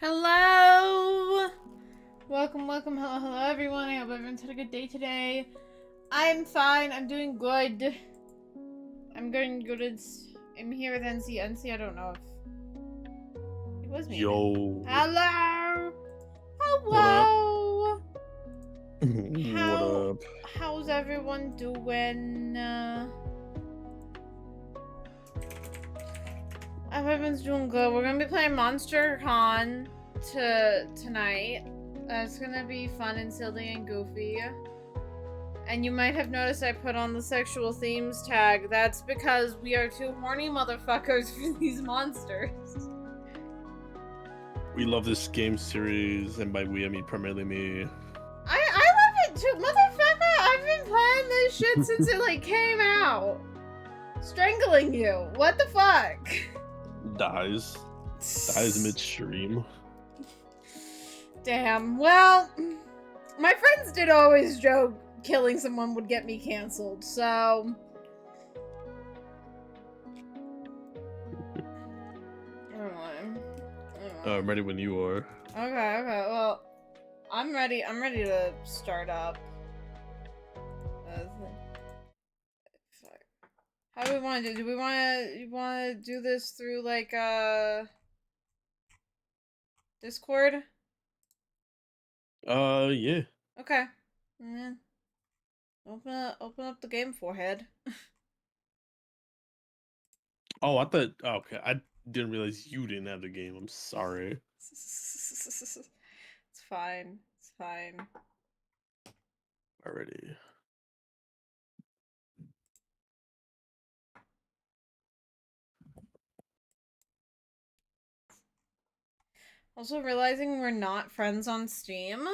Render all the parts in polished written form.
Hello! Welcome, hello everyone. I hope everyone's had a good day today. I'm fine, I'm doing good. I'm going good. I'm here with NC. NC, I don't know if it was me. Yo. Hello! What Hello! up? What up? How's everyone doing? I hope everyone's doing good. We're gonna be playing Monster Con tonight. It's gonna be fun and silly and goofy. And you might have noticed I put on the sexual themes tag. That's because we are two horny motherfuckers for these monsters. We love this game series, and by we I mean primarily me. I love it too, motherfucker! I've been playing this shit since it like came out. Strangling you. What the fuck? Dies midstream. Damn. Well, my friends did always joke killing someone would get me canceled, so... I'm ready when you are. Okay, well, I'm ready to start up. How do we want to do? You want to do this through like Discord? Yeah. Okay. And then open up the game forehead. Oh, I thought. Oh, okay, I didn't realize you didn't have the game. I'm sorry. It's fine. It's fine. Already. Also realizing we're not friends on Steam.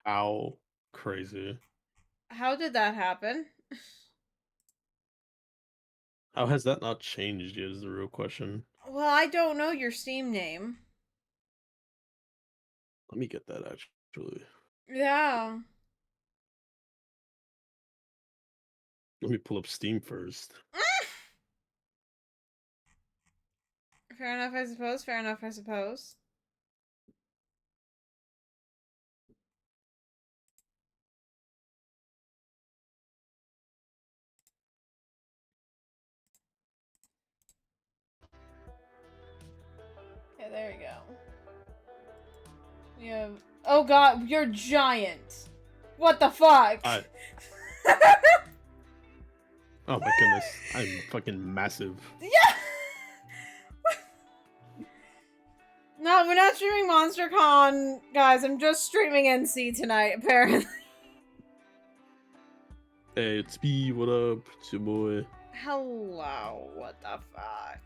How crazy. How did that happen? How has that not changed yet is the real question. Well, I don't know your Steam name. Let me get that actually. Yeah. Let me pull up Steam first. Fair enough, I suppose. Fair enough, I suppose. Okay, there we go. We have... Oh god, you're giant! What the fuck? Oh my goodness, I'm fucking massive. Yeah! No, we're not streaming MonsterCon, guys. I'm just streaming NC tonight, apparently. Hey, it's me, what up? It's your boy. Hello, what the fuck?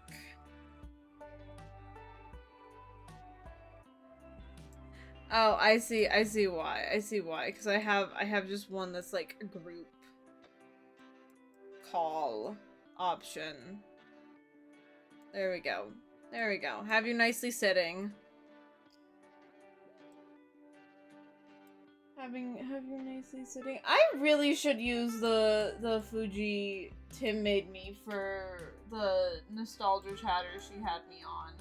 Oh, I see why. Because I have just one that's like a group call option. There we go. There we go. Have you nicely sitting. Have you nicely sitting. I really should use the Fuji Tim made me for the nostalgia chatter she had me on.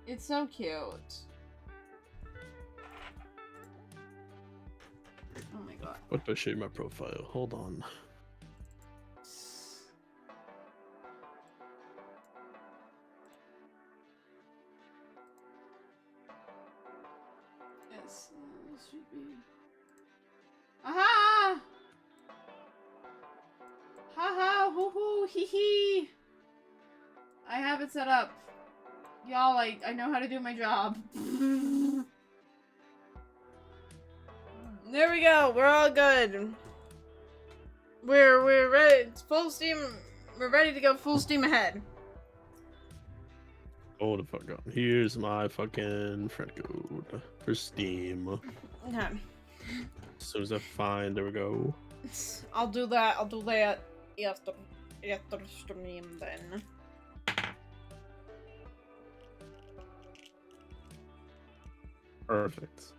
It's so cute. Oh my god. What do I shade my profile? Hold on. Yes, this should be. Aha! Haha! Hoo hoo! Hee hee! I have it set up. Y'all, I know how to do my job. There we go. We're all good. We're ready. It's full steam. We're ready to go full steam ahead. Oh, the fuck up. Here's my fucking friend code for Steam. Okay. As soon as I find, there we go. I'll do that. After stream then. Perfect.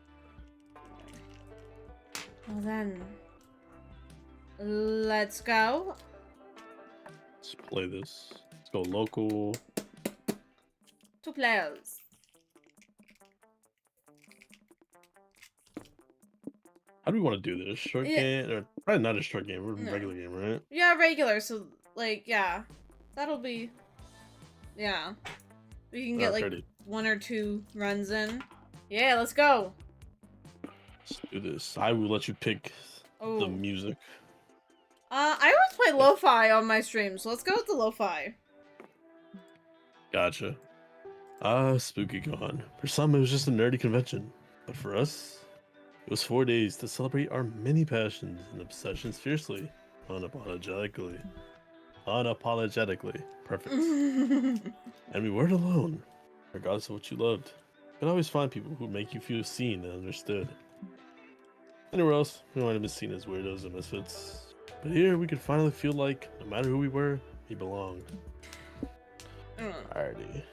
Well then, let's go. Let's play this. Let's go local. Two players. How do we want to do this? Short Yeah. game? Or probably not a short game. We're a No. regular game, right? Yeah, regular. So, like, yeah. That'll be... Yeah. We can get, like, Pretty. 1 or 2 runs in. Yeah, let's go. Let's do this. I will let you pick the music. I always play lo-fi on my stream, so let's go with the lo-fi. Gotcha. SpookyCon. For some, it was just a nerdy convention. But for us, it was 4 days to celebrate our many passions and obsessions fiercely. Unapologetically. Unapologetically. Perfect. And we weren't alone. Regardless of what you loved, you could always find people who make you feel seen and understood. Anywhere else, we might have been seen as weirdos and misfits. But here, we could finally feel like, no matter who we were, we belonged. Alrighty.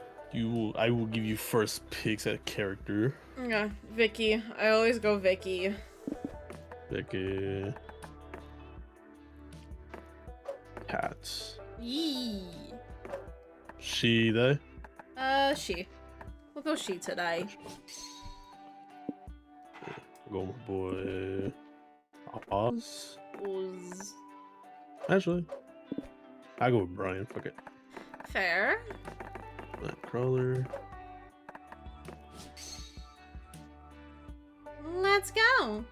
I will give you first picks at character. Yeah, Vicky. I always go Vicky. Vicky. Cats. Yee. She, they? She. We'll go she today. Go my boy. Oz? Oz. Actually, I go with Brian. Fuck it. Fair. Nightcrawler. Let's go.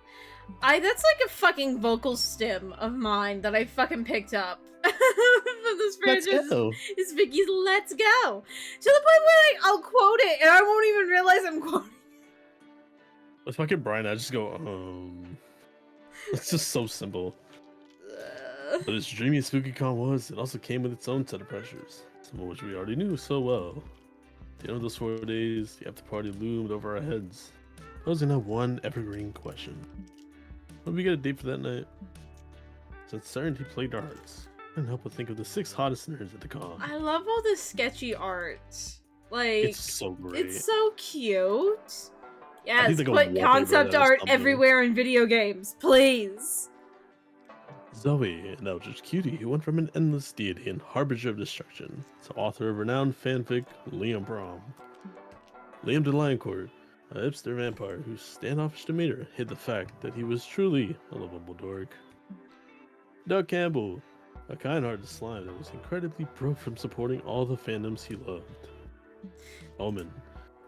That's like a fucking vocal stim of mine that I fucking picked up. From this franchise. It's Vicky's "Let's Go." To the point where like I'll quote it and I won't even realize I'm quoting. With fucking Brian, I just go, It's just so simple. But as dreamy as SpookyCon was, it also came with its own set of pressures, some of which we already knew so well. At the end of those 4 days, the after party loomed over our heads, posing that one evergreen question. When we get a date for that night? Since certainty plagued our hearts, I couldn't help but think of the 6 hottest nerds at the con. I love all this sketchy art. Like, it's so great. It's so cute. Yes, like put concept art everywhere in video games, please. Zoe, an eldritch cutie who went from an endless deity and harbinger of destruction to author of renowned fanfic Liam Brom. Liam de Lioncourt, a hipster vampire whose standoffish demeanor hid the fact that he was truly a lovable dork. Doug Campbell, a kind-hearted slime that was incredibly broke from supporting all the fandoms he loved. Omen,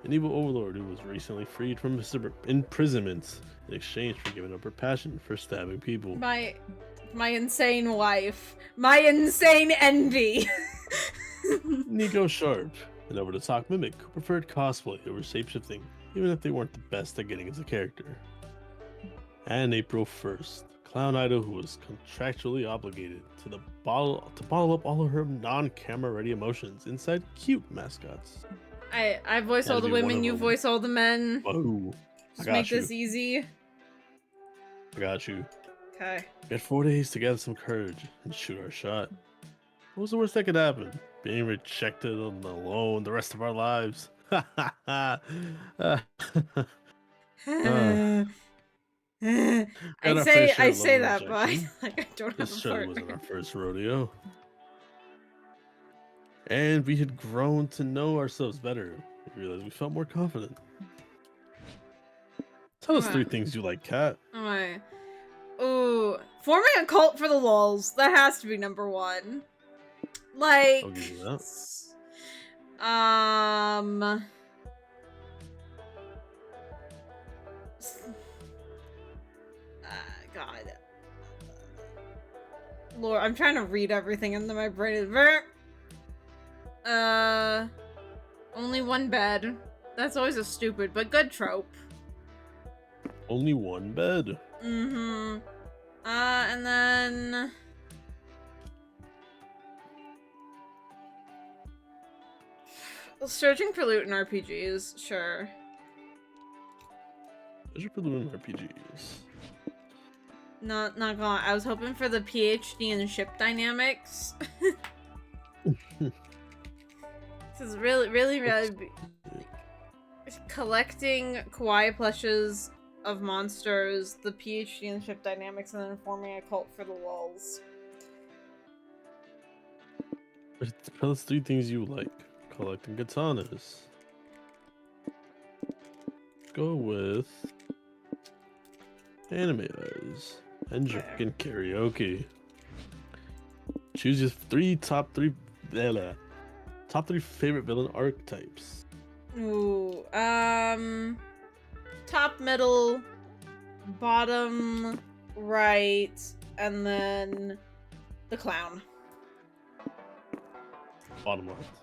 an evil overlord who was recently freed from his imprisonment in exchange for giving up her passion for stabbing people. My insane wife. My insane envy. Nico Sharp, an over-the-top mimic who preferred cosplay over shapeshifting, even if they weren't the best at getting as a character. And April 1st, Clown Idol who was contractually obligated to bottle up all of her non-camera ready emotions inside cute mascots. I voice all the women, you voice all the men. Whoa. Just make this easy. I got you. Okay. We had 4 days to gather some courage and shoot our shot. What was the worst that could happen? Being rejected and alone the rest of our lives. I say that, but like I don't have this a surely partner. wasn't our first rodeo. And we had grown to know ourselves better. We realized we felt more confident. Tell us 3 things you like, Kat. Alright. Ooh, forming a cult for the lols. That has to be number 1. Like, I'll give you that. God. Lord, I'm trying to read everything into my brain. Only 1 bed. That's always a stupid but good trope. Only 1 bed. Mm-hmm. And then... Searching for loot in RPGs, sure. Searching for loot in RPGs. Not gonna. I was hoping for the PhD in ship dynamics. This is really collecting kawaii plushes of monsters, the PhD in ship dynamics, and then forming a cult for the lulz. Tell us 3 things you like. Collecting katanas. go with anime eyes and drinking karaoke. Choose your top three favorite villain archetypes. Ooh, top, middle, bottom, right, and then the clown. Bottom left.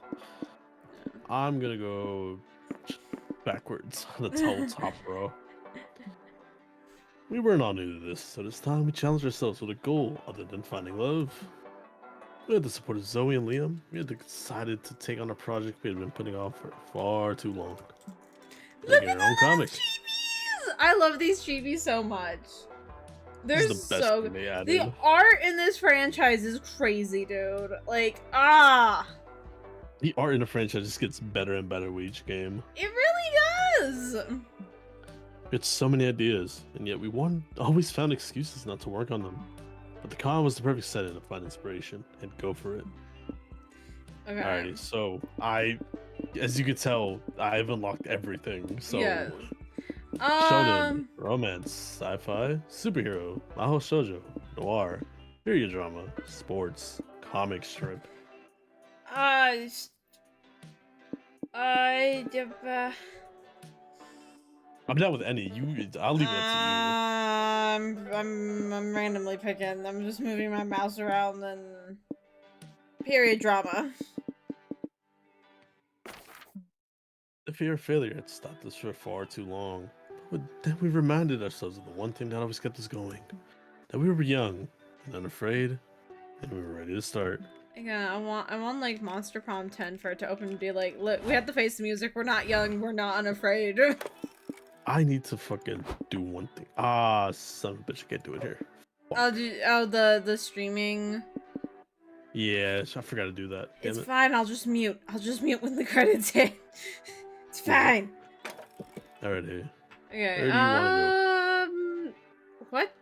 I'm gonna go backwards on the whole top row. We weren't all new to this, so this time we challenged ourselves with a goal other than finding love. We had the support of Zoe and Liam. We had decided to take on a project we had been putting off for far too long. Look Making at our own comic. chibies! I love these chibies so much. They're This is the best so thing they added. The art in this franchise is crazy, dude. Like, ah! The art in the franchise just gets better and better with each game. It really does! We had so many ideas, and yet we always found excuses not to work on them. But the con was the perfect setting to find inspiration and go for it. Okay. Alrighty, so as you could tell, I've unlocked everything. So, Yes. shonen, romance, sci-fi, superhero, mahou shoujo, noir, period drama, sports, comic strip. I'm down with any. I'll leave it up to I'm randomly picking. I'm just moving my mouse around and period drama. The fear of failure had stopped us for far too long. But then we reminded ourselves of the one thing that always kept us going. That we were young and unafraid, and we were ready to start. Yeah, I want like Monster Prom 10 for it to open and be like, look, we have to face the music. We're not young. We're not unafraid. I need to fucking do one thing. Ah, son of a bitch, I can't do it here. The streaming. Yeah, I forgot to do that. Damn It's it. fine. I'll just mute when the credits hit. It's fine. Alrighty. Okay. Where do you wanna What?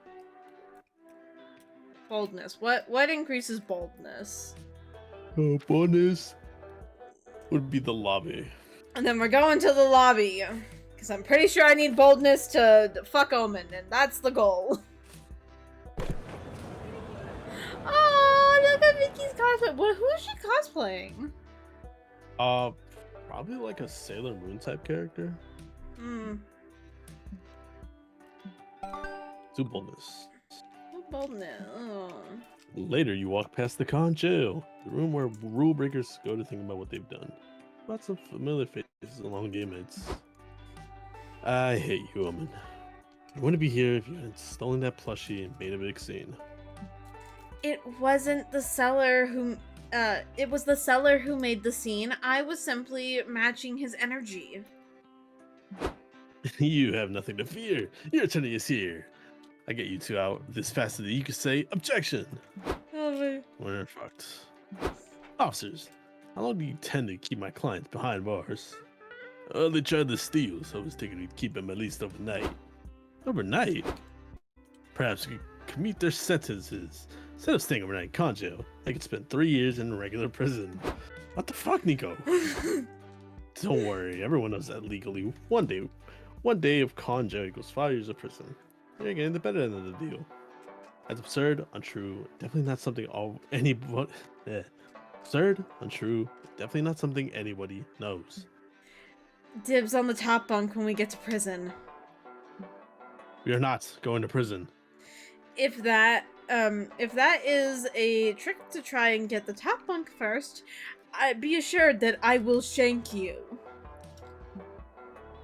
Boldness. What increases boldness? Oh, bonus would be the lobby. And then we're going to the lobby. Because I'm pretty sure I need boldness to fuck Omen, and that's the goal. Oh, look at Vicky's cosplay. Who is she cosplaying? Probably like a Sailor Moon type character. Hmm. Do boldness. Boldness. Oh. Later, you walk past the con jail, the room where rule breakers go to think about what they've done. Lots of familiar faces along game mates. I hate you, Omen. You wouldn't be here if you hadn't stolen that plushie and made a big scene. It wasn't the seller who, it was the seller who made the scene. I was simply matching his energy. You have nothing to fear. Your attorney is here. I get you two out this faster than you could say objection. We're fucked. Officers, how long do you tend to keep my clients behind bars? They tried to steal, so I was thinking we'd keep them at least overnight. Overnight? Perhaps we could commute their sentences. Instead of staying overnight in con jail, they could spend 3 years in regular prison. What the fuck, Nico? Don't worry, everyone knows that legally. One day of con jail equals 5 years of prison. You're getting the better end of the deal. That's absurd, untrue, definitely not something absurd, untrue, definitely not something anybody knows. Dibs on the top bunk when we get to prison. We are not going to prison. If that is a trick to try and get the top bunk first, be assured that I will shank you.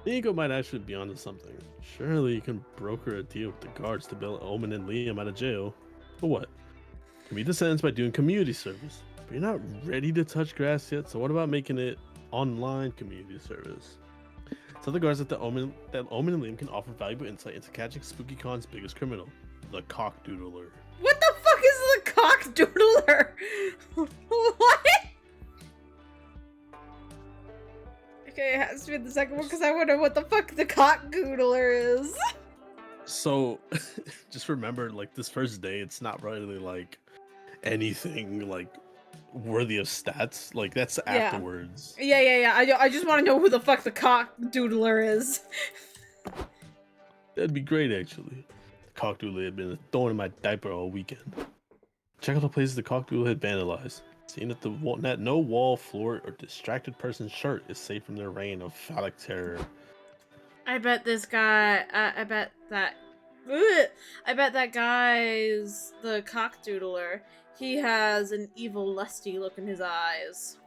Nico might actually be onto something. Surely you can broker a deal with the guards to bail Omen and Liam out of jail. But what? Commute the sentence by doing community service. But you're not ready to touch grass yet, so what about making it online community service? Tell the guards that Omen and Liam can offer valuable insight into catching Spooky Con's biggest criminal, the cockdoodler. What the fuck is the cockdoodler? What? Okay, it has to be the second one because I wonder what the fuck the cockdoodler is. So, just remember, like, this first day, it's not really, like, anything, like, worthy of stats. Like, that's afterwards. Yeah. I just want to know who the fuck the cockdoodler is. That'd be great, actually. The cockdoodle had been a thorn in my diaper all weekend. Check out the places the cockdoodle had vandalized. Seeing that no wall, floor, or distracted person's shirt is safe from their reign of phallic terror. I bet this guy. I bet that guy's the cockdoodler. He has an evil, lusty look in his eyes.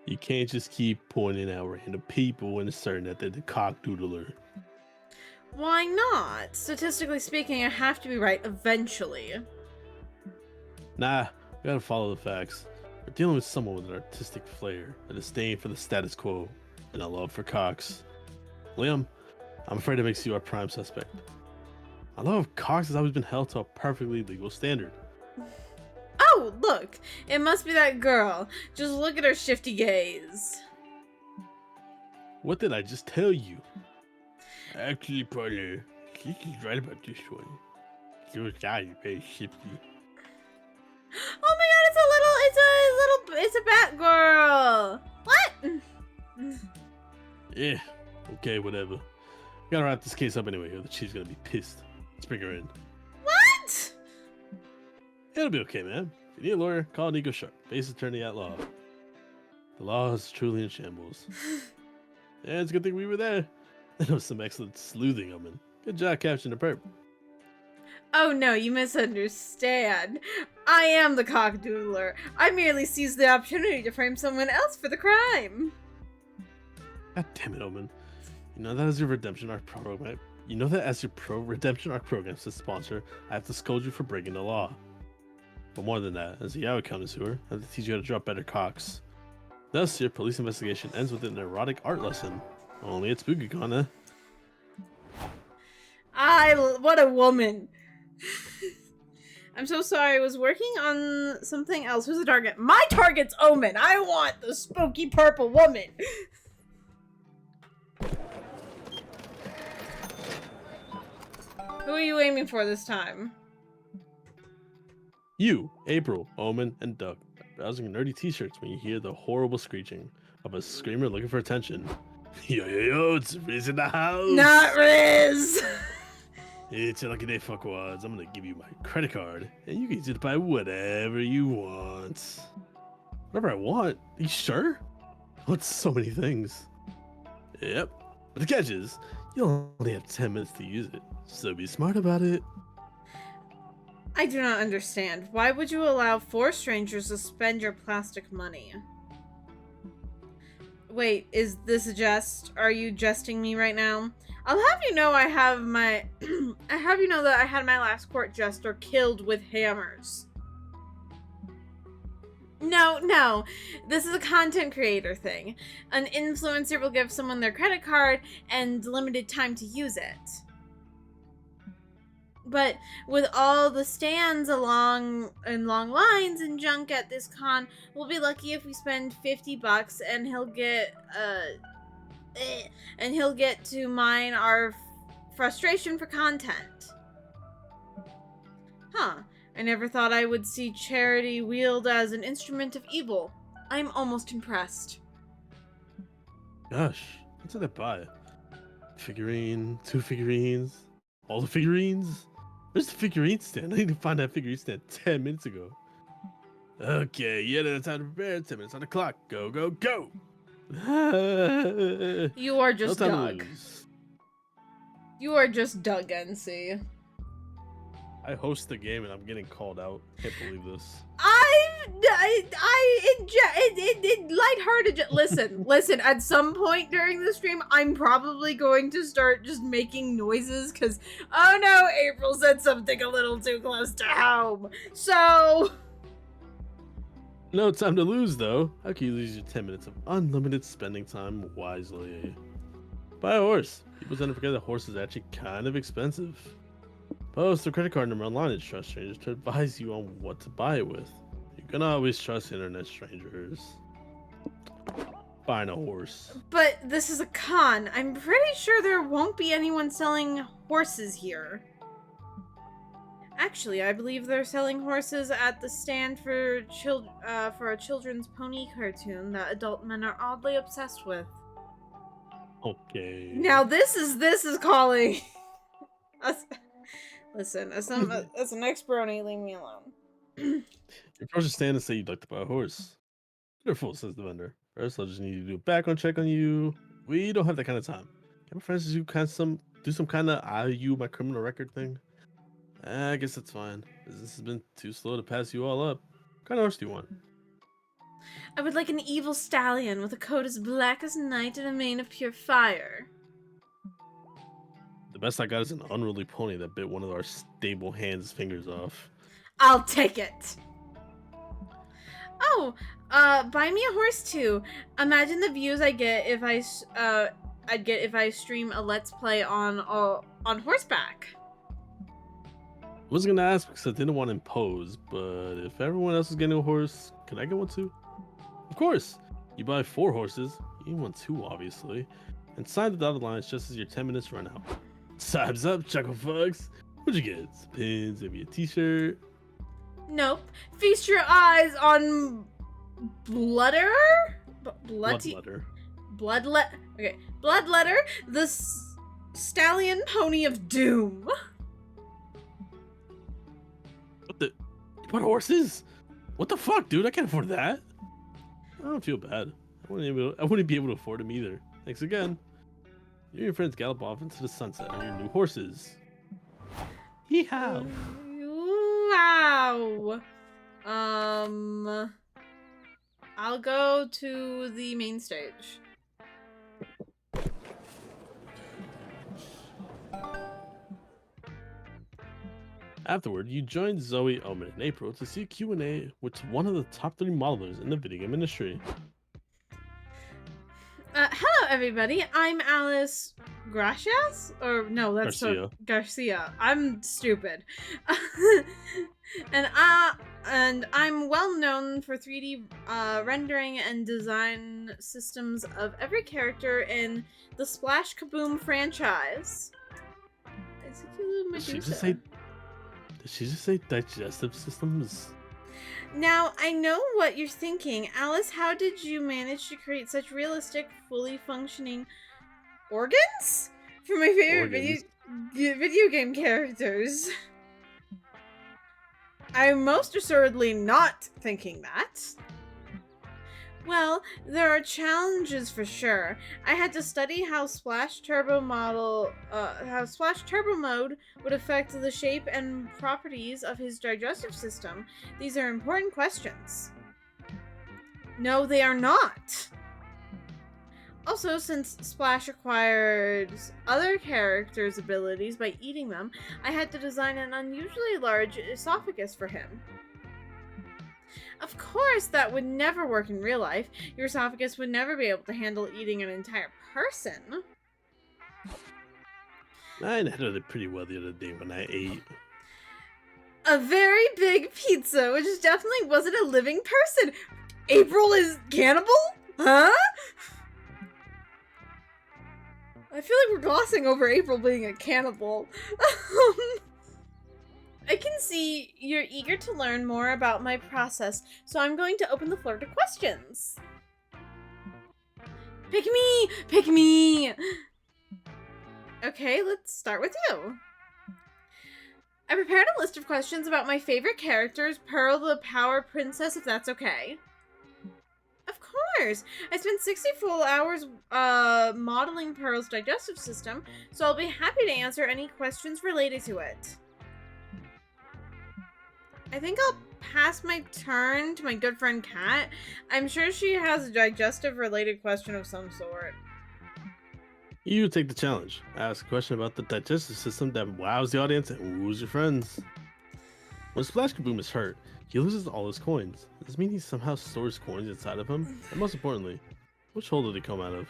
You can't just keep pointing out random people and asserting that they're the cockdoodler. Why not? Statistically speaking, I have to be right eventually. Nah, we gotta follow the facts. We're dealing with someone with an artistic flair, a disdain for the status quo, and a love for cocks. Liam, I'm afraid it makes you our prime suspect. My love of cocks has always been held to a perfectly legal standard. Oh, look! It must be that girl. Just look at her shifty gaze. What did I just tell you? Actually, partner, Kiki's right about this one. Your eyes are very shifty. Oh my god, it's a Batgirl! What? Yeah, okay, whatever. Gotta wrap this case up anyway, or the chief's gonna be pissed. Let's bring her in. What? It'll be okay, man. If you need a lawyer, call Nico Sharp, base attorney at law. The law is truly in shambles. Yeah, it's a good thing we were there. That was some excellent sleuthing, Omen. Good job capturing the perp. Oh no, you misunderstand. I am the cockdoodler. I merely seized the opportunity to frame someone else for the crime. God damn it, Omen. You know that as your redemption arc program. You know that as your redemption arc program says sponsor, I have to scold you for breaking the law. But more than that, as a Yaoi connoisseur, I have to teach you how to drop better cocks. Thus, your police investigation ends with an erotic art lesson. Only at SpookyCon, What a woman. I'm so sorry, I was working on something else. Who's the target? My target's Omen! I want the spooky purple woman! Who are you aiming for this time? You, April, Omen, and Doug are browsing nerdy t-shirts when you hear the horrible screeching of a screamer looking for attention. Yo, yo, yo, it's Riz in the house! Not Riz! It's your lucky day, fuckwads. I'm gonna give you my credit card, and you can use it to buy whatever you want. Whatever I want? Are you sure? I want so many things. Yep. But the catch is, you'll only have 10 minutes to use it, so be smart about it. I do not understand. Why would you allow 4 strangers to spend your plastic money? Wait, is this a jest? Are you jesting me right now? I'll have you know I have my that I had my last court jester killed with hammers. No. This is a content creator thing. An influencer will give someone their credit card and limited time to use it. But with all the stands along long lines and junk at this con, we'll be lucky if we spend $50 and he'll get to mine our frustration for content. Huh. I never thought I would see charity wielded as an instrument of evil. I'm almost impressed. Gosh, what did I buy? Figurine, 2 figurines, all the figurines? Where's the figurine stand? I need to find that figurine stand 10 minutes ago. Okay, yeah, that's time to prepare. 10 minutes on the clock. Go, go, go! You are just No time to Doug. lose. You are just Doug, NC. I host the game and I'm getting called out. Can't believe this. Lighthearted. Listen. At some point during the stream, I'm probably going to start just making noises because, oh no, April said something a little too close to home. So. No time to lose, though. How can you lose your 10 minutes of unlimited spending time wisely? Buy a horse. People tend to forget that horse is actually kind of expensive. Post a credit card number online and trust strangers to advise you on what to buy it with. You can always trust internet strangers. Buying a horse. But this is a con. I'm pretty sure there won't be anyone selling horses here. Actually, I believe they're selling horses at the stand for a children's pony cartoon that adult men are oddly obsessed with. Okay. Now this is calling. Listen, as an ex-brony, leave me alone. Your pros just stand and say you'd like to buy a horse. Wonderful, says the vendor. First, I'll just need you to do a background check on you. We don't have that kind of time. Can my friends do some kind of my criminal record thing? I guess that's fine. Business has been too slow to pass you all up. What kind of horse do you want? I would like an evil stallion with a coat as black as night and a mane of pure fire. The best I got is an unruly pony that bit one of our stable hands' fingers off. I'll take it. Oh, buy me a horse too. Imagine the views I'd get if I stream a let's play on horseback. I was gonna ask because I didn't want to impose, but if everyone else is getting a horse, can I get one too? Of course. You buy 4 horses. You want 2, obviously, and sign the dotted lines just as your 10 minutes run out. Time's up, Chuckle Fucks. What'd you get? Some pins, maybe a T-shirt. Nope. Feast your eyes on Bloodletter? Bloodletter. Bloodletter, the stallion pony of doom. What the? You bought horses? What the fuck, dude? I can't afford that. I don't feel bad. I wouldn't be able to afford them either. Thanks again. You and your friends gallop off into the sunset on your new horses. Yeehaw! Wow. I'll go to the main stage. Afterward, you join Zoe, Omen, and April to see a Q&A with one of the top 3 modelers in the video game industry. Hello, everybody. I'm Alice Gracias? Or no, that's Garcia. I'm stupid. and I'm well known for 3D rendering and design systems of every character in the Splash Kaboom franchise. It's a cute little Medusa. Did she just say digestive systems? Now, I know what you're thinking. Alice, how did you manage to create such realistic, fully functioning organs? For my favorite video game characters. I'm most assuredly not thinking that. Well, there are challenges for sure. I had to study how Splash Turbo Mode would affect the shape and properties of his digestive system. These are important questions. No, they are not. Also, since Splash acquires other characters' abilities by eating them, I had to design an unusually large esophagus for him. Of course, that would never work in real life. Your esophagus would never be able to handle eating an entire person. I handled it pretty well the other day when I ate a very big pizza, which definitely wasn't a living person. April is cannibal? Huh? I feel like we're glossing over April being a cannibal. I can see you're eager to learn more about my process, so I'm going to open the floor to questions. Pick me! Pick me! Okay, let's start with you. I prepared a list of questions about my favorite characters, Pearl the Power Princess, if that's okay. Of course! I spent 60 full hours modeling Pearl's digestive system, so I'll be happy to answer any questions related to it. I think I'll pass my turn to my good friend Kat. I'm sure she has a digestive-related question of some sort. You take the challenge. Ask a question about the digestive system that wows the audience and woos your friends. When Splash Kaboom is hurt, he loses all his coins. Does this mean he somehow stores coins inside of him? And most importantly, which hole did he come out of?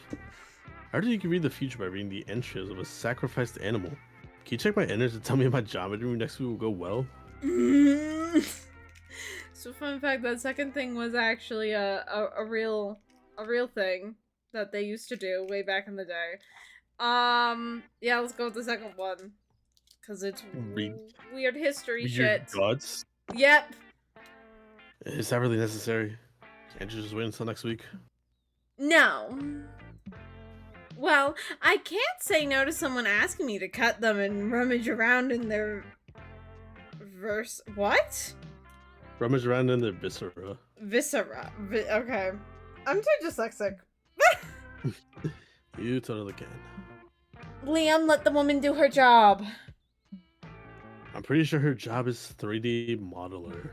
I heard you can read the future by reading the entrails of a sacrificed animal. Can you check my innards and tell me if my geometry next week will go well? So fun fact, that second thing was actually a real thing that they used to do way back in the day. Yeah, let's go with the second one. Cause it's weird history shit. Gods? Yep. Is that really necessary? Can't you just wait until next week? No. Well, I can't say no to someone asking me to cut them and rummage around in their what? Rummage around in their viscera. Viscera. Okay. I'm too dyslexic. You totally can. Liam, let the woman do her job. I'm pretty sure her job is 3D modeler.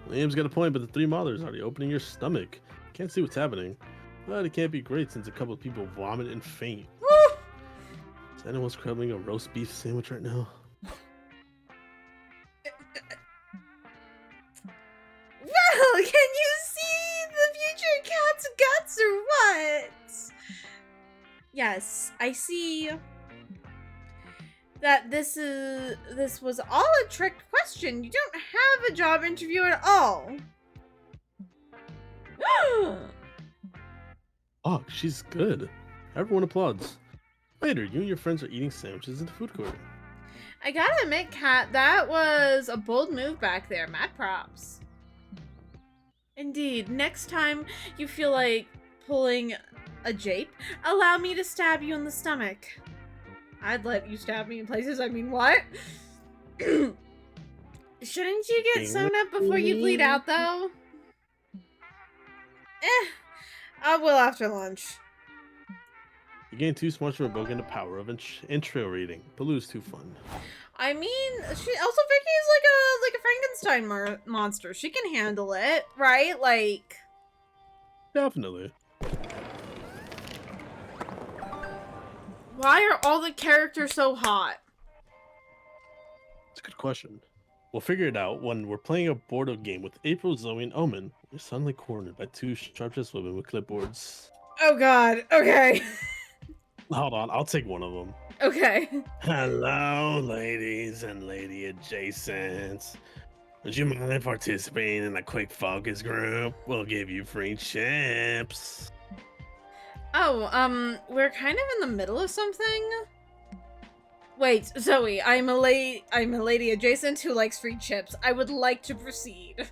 Liam's got a point, but the 3D modeler is already opening your stomach. Can't see what's happening. But it can't be great since a couple of people vomit and faint. Woo! Is anyone scrubbing a roast beef sandwich right now? Well, can you see the future cat's guts or what? Yes, I see that this was all a trick question. You don't have a job interview at all. Oh, she's good. Everyone applauds. Later, you and your friends are eating sandwiches in the food court. I gotta admit, Kat, that was a bold move back there. Mad props. Indeed. Next time you feel like pulling a jape, allow me to stab you in the stomach. I'd let you stab me in places. I mean, what? Shouldn't you get sewn up before you bleed out, though? I will after lunch. You gain 2 smarts from evoking the power of intro reading. Baloo's too fun. I mean, she also Vicky's like a Frankenstein monster. She can handle it, right? Like, Definitely. why are all the characters so hot? It's a good question. We'll figure it out when we're playing a board game with April, Zoe, and Omen. We're suddenly cornered by 2 sharp-dressed women with clipboards. Oh God. Okay. Hold on, I'll take one of them. Okay. Hello, ladies and lady adjacents. Would you mind participating in a quick focus group? We'll give you free chips. Oh, we're kind of in the middle of something. Wait, Zoe, I'm a lady adjacent who likes free chips. I would like to proceed.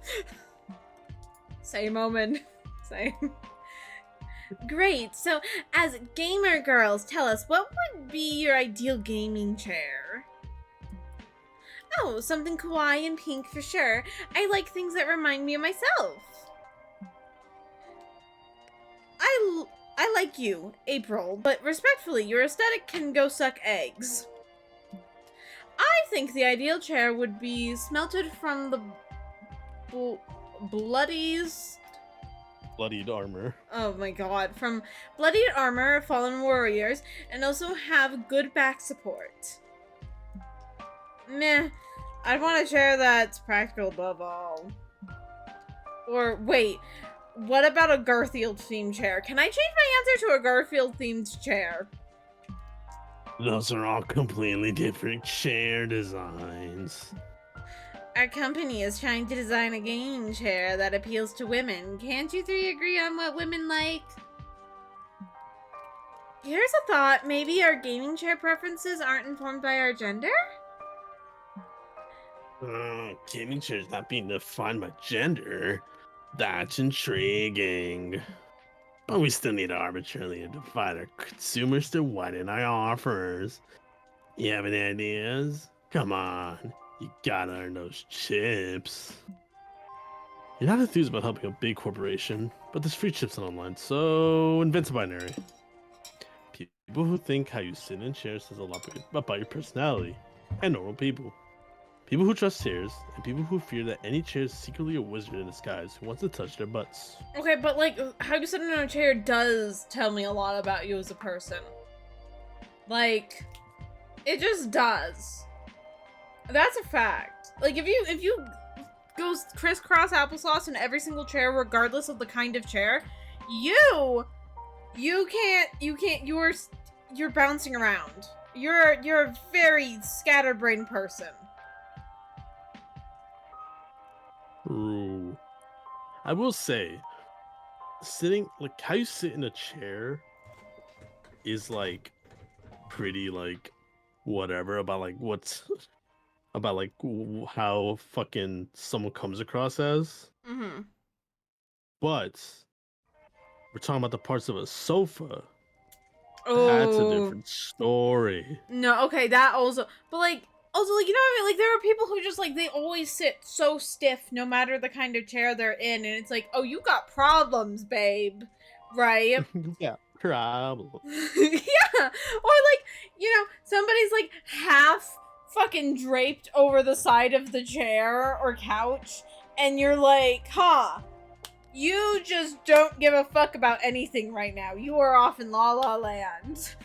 Same Omen. Same. Great. So, as gamer girls, tell us, what would be your ideal gaming chair? Oh, something kawaii and pink for sure. I like things that remind me of myself. I like you, April, but respectfully, your aesthetic can go suck eggs. I think the ideal chair would be smelted from the Bloodied armor. Oh my god, from bloodied armor of fallen warriors, and also have good back support. Meh, I'd want a chair that's practical above all. Or wait, what about a Garfield themed chair? Can I change my answer to a Garfield themed chair? Those are all completely different chair designs. Our company is trying to design a gaming chair that appeals to women. Can't you three agree on what women like? Here's a thought. Maybe our gaming chair preferences aren't informed by our gender? Gaming chairs not being defined by gender. That's intriguing. But we still need to arbitrarily divide our consumers to widen our offers. You have any ideas? Come on. You gotta earn those chips. You're not enthused about helping a big corporation, but there's free chips online, so invent a binary. People who think how you sit in chairs says a lot about your personality, and normal people. People who trust chairs, and people who fear that any chair is secretly a wizard in disguise who wants to touch their butts. Okay, but like, how you sit in a chair does tell me a lot about you as a person. Like, it just does. That's a fact. Like, if you go crisscross applesauce in every single chair, regardless of the kind of chair, you're bouncing around. You're a very scatterbrained person. Ooh. I will say, sitting, like, how you sit in a chair is, like, pretty, like, whatever about, like, what's, about, like, how fucking someone comes across as. Mm-hmm. But we're talking about the parts of a sofa That's a Oh. different story. No, okay, that also. But, like, also, like, you know what I mean? Like, there are people who just, like, they always sit so stiff no matter the kind of chair they're in. And it's like, oh, you got problems, babe. Right? Yeah, problem. Yeah. Or, like, you know, somebody's, like, half fucking draped over the side of the chair or couch. And you're like, huh. You just don't give a fuck about anything right now. You are off in La La Land.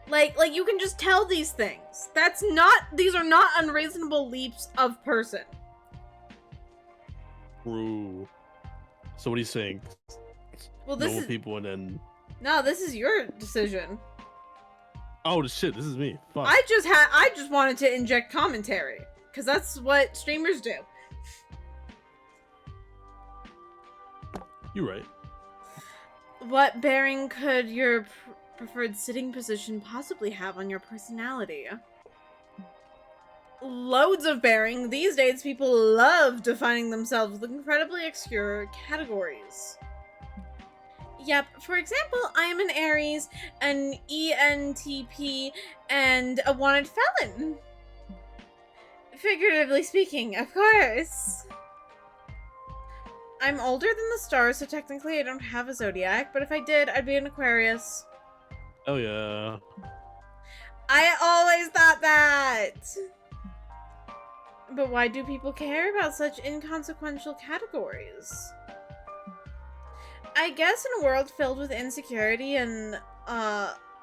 Like you can just tell these things. These are not unreasonable leaps of person. True. So what are you saying? Well, this Normal is people and then. no, this is your decision. Oh shit! This is me. Fuck. I just wanted to inject commentary because that's what streamers do. You're right. What bearing could your preferred sitting position possibly have on your personality? Loads of bearing. These days, people love defining themselves with incredibly obscure categories. Yep, for example, I am an Aries, an ENTP, and a wanted felon. Figuratively speaking, of course. I'm older than the stars, so technically I don't have a zodiac, but if I did, I'd be an Aquarius. Oh yeah. I always thought that! But why do people care about such inconsequential categories? I guess in a world filled with insecurity and,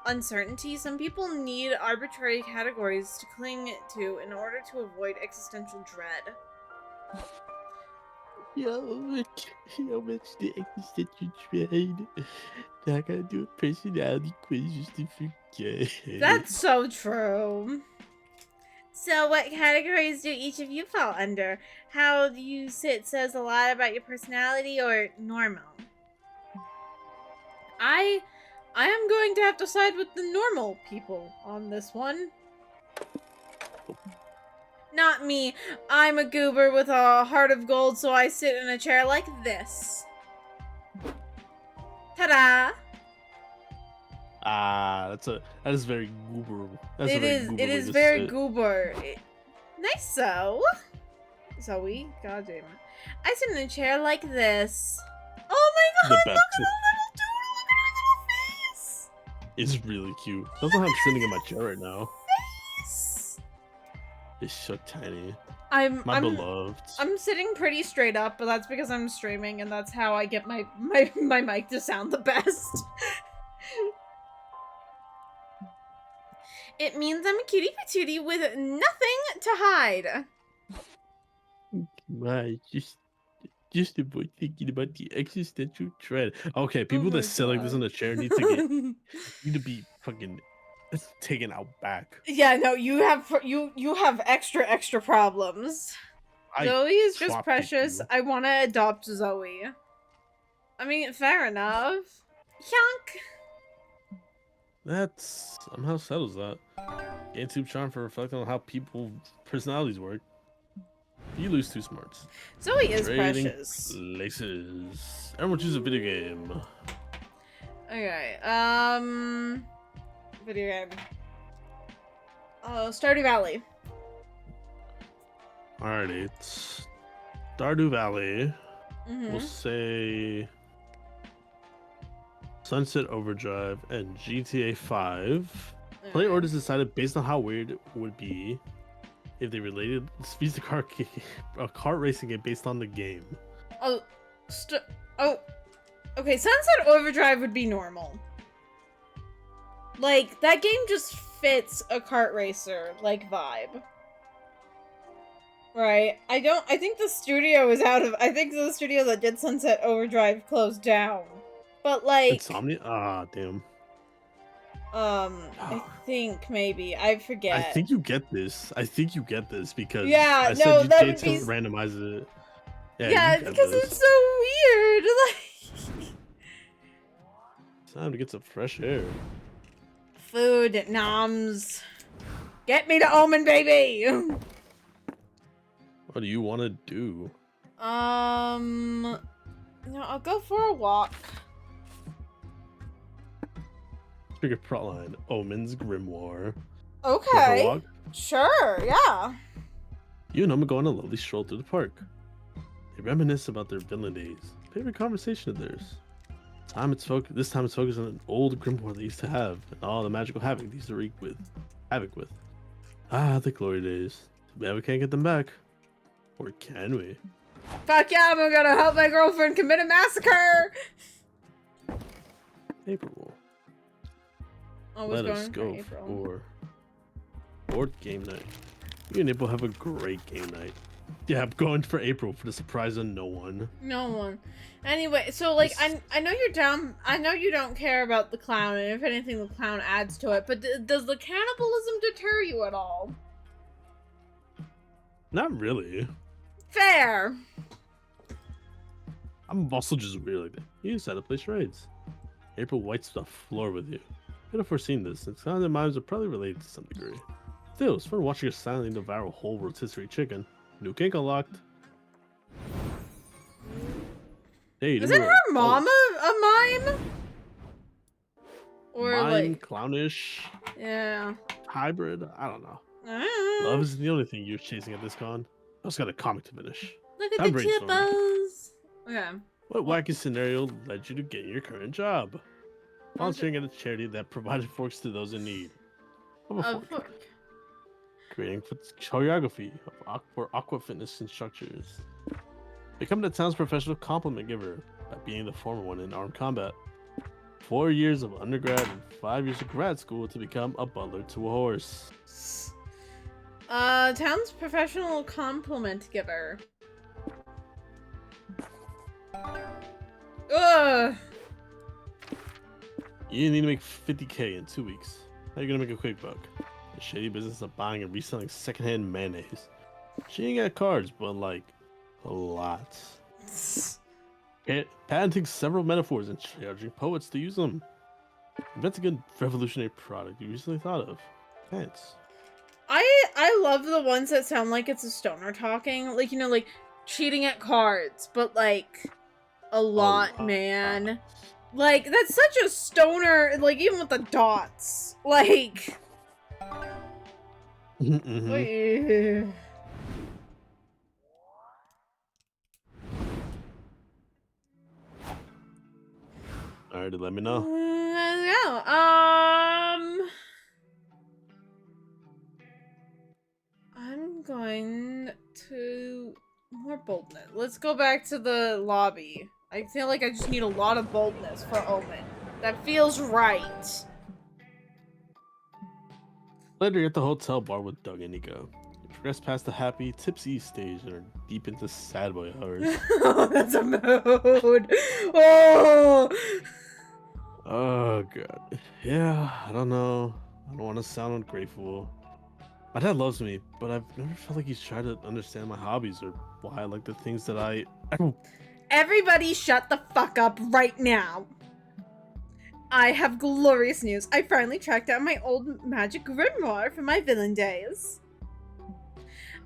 uncertainty, some people need arbitrary categories to cling to in order to avoid existential dread. Yo, how much the existential dread? I gotta do a personality quiz just to forget. That's so true. So what categories do each of you fall under? How you sit says a lot about your personality or normal? I am going to have to side with the normal people on this one. Not me. I'm a goober with a heart of gold, so I sit in a chair like this. Ta-da! That is very goober. That's a It very is. goober It way is to very sit. goober. Nice, so. Zoe, god damn it. I sit in a chair like this. Oh my The god! best. Look at the little dude! Look at her little face! It's really cute. That's how I'm sitting in my chair right now. Face! It's so tiny. I'm Beloved. I'm sitting pretty straight up, but that's because I'm streaming, and that's how I get my mic to sound the best. It means I'm a cutie patootie with nothing to hide. Right, just avoid thinking about the existential dread. Okay, people my that sit like this in God. a chair need to be fucking taken out back. Yeah, no, you have extra problems. Zoe is just swap precious. you. I want to adopt Zoe. I mean, fair enough. Yonk. That somehow settles that. YouTube charm for reflecting on how people's personalities work. You lose 2 smarts. Zoe is Trading precious. places. Everyone choose a video game. Okay, video game. Stardew Valley. Alrighty, Stardew Valley. Mm-hmm. We'll say Sunset Overdrive and GTA 5. Player orders decided based on how weird it would be if they related speeds to kart racing game based on the game. Okay, Sunset Overdrive would be normal. Like, that game just fits a kart racer, like, vibe. Right? I think the studio is I think the studio that did Sunset Overdrive closed down. But, like... Insomnia? Ah, damn. I think maybe. I forget. I think you get this. Because yeah, I said no, that would GTA be... randomizes it. Yeah, because it's so weird. Like... It's time to get some fresh air. Food, noms. Get me to Omen, baby! What do you want to do? No, I'll go for a walk. Trigger plotline, Omen's Grimoire. Here for a Okay. walk? Sure, yeah. You and Oma go on a lovely stroll through the park. They reminisce about their villain days. Favorite conversation of theirs. This time it's focused on an old grimoire they used to have, and all the magical havoc they used to wreak havoc with. Ah, the glory days. Too bad we can't get them back. Or can we? Fuck yeah, I'm gonna help my girlfriend commit a massacre! April. Always Let us going go for April. for board game night. You and April have a great game night. Yeah, I'm going for April for the surprise of no one. No one. Anyway, so like This- I know you're down. I know you don't care about the clown, and if anything, the clown adds to it. But does the cannibalism deter you at all? Not really. Fair. I'm also just weird like that. You just had to play charades. April wipes the floor with you. Could have foreseen this, since kind of minds are probably related to some degree. Still, it's fun watching her silently devour a whole rotisserie chicken. New kink unlocked. Hey, Isn't her mom a mime? Or mime, like, clownish, yeah. hybrid? I don't know. Ah, Love isn't the only thing you're chasing at this con. I also got a comic to finish. look at I'm the brainstorming. chippos. Okay. What wacky scenario led you to get your current job? Volunteering at a charity that provided forks to those in need. Of a fork. Fork. Creating choreography for aqua fitness instructors. Become the town's professional compliment giver by being the former one in armed combat. 4 years of undergrad and 5 years of grad school to become a butler to a horse. Town's professional compliment giver. Ugh. You need to make 50K in 2 weeks. How you gonna make a quick buck? The shady business of buying and reselling secondhand mayonnaise. She ain't got cards, but like a lot. Patenting several metaphors and charging poets to use them. Invent a good revolutionary product you recently thought of. Thanks. I love the ones that sound like it's a stoner talking. Like, you know, like cheating at cards, but like a lot, man. Like, that's such a stoner, like, even with the dots. Like... Wait. Alright, let me know. Let's go. I'm going to... More boldness. Let's go back to the lobby. I feel like I just need a lot of boldness for Omen. That feels right. Later, you're at the hotel bar with Doug and Nico. You progress past the happy, tipsy stage and are deep into sad boy hours. Oh, that's a mood. Oh. Oh god. Yeah, I don't know. I don't want to sound ungrateful. My dad loves me, but I've never felt like he's tried to understand my hobbies or why I like the things that I. Everybody shut the fuck up right now. I have glorious news. I finally tracked out my old magic grimoire from my villain days.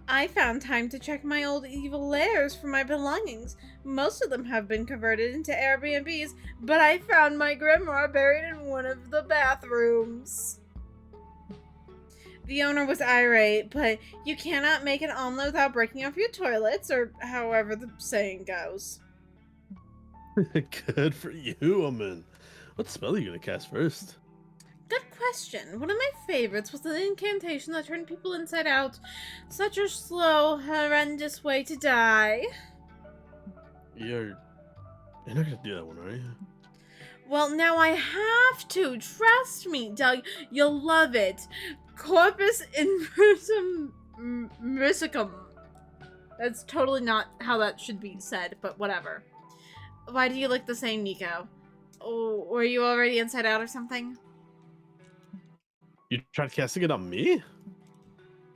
I found time to check my old evil lairs for my belongings. Most of them have been converted into Airbnbs, but I found my grimoire buried in one of the bathrooms. The owner was irate, but you cannot make an omelet without breaking off your toilets, or however the saying goes. Good for you, Omen. What spell are you gonna cast first? Good question. One of my favorites was the incantation that turned people inside out. Such a slow, horrendous way to die. You're not gonna do that one, are you? Well, now I have to. Trust me, Doug. You'll love it. Corpus Inversum. That's totally not how that should be said, but whatever. Why do you like the saying, Nico? Oh, were you already inside out or something? You tried casting it on me?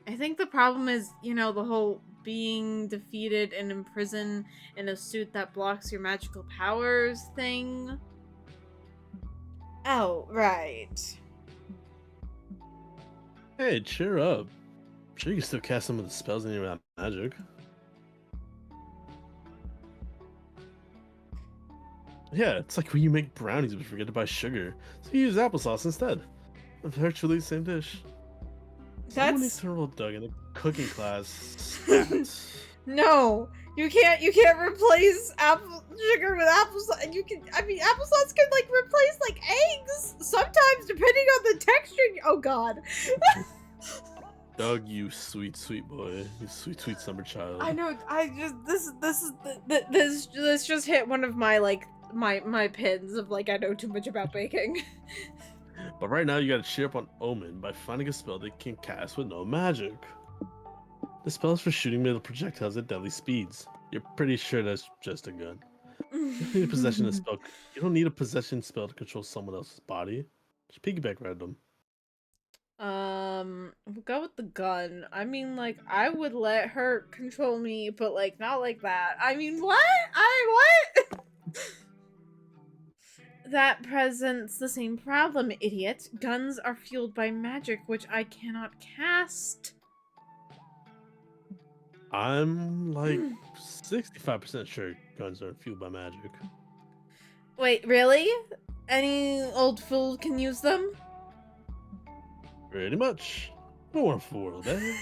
I think the problem is, you know, the whole being defeated and imprisoned in a suit that blocks your magical powers thing. Oh, right. Hey, cheer up. I'm sure you can still cast some of the spells in your magic. Yeah, it's like when you make brownies but forget to buy sugar, so you use applesauce instead. Virtually the same dish. Someone needs That's to enroll Doug in a cooking class. Stat. no. You can't replace apple sugar with applesauce. I mean applesauce can like replace like eggs sometimes depending on the texture. Oh god. Doug, you sweet, sweet boy. You sweet, sweet summer child. I know. I just this just hit one of my like my pins of like I know too much about baking. But right now, you gotta cheer up on Omen by finding a spell they can cast with no magic. The spell is for shooting middle projectiles at deadly speeds. You're pretty sure that's just a gun. You don't need a possession spell. You don't need a possession spell to control someone else's body. Just piggyback random. We'll go with the gun. I mean, like, I would let her control me, but like, not like that. I mean, what? What? That presents the same problem, idiot. Guns are fueled by magic, which I cannot cast. I'm like 65% sure guns aren't fueled by magic. Wait, really? Any old fool can use them? Pretty much. No one for world, eh?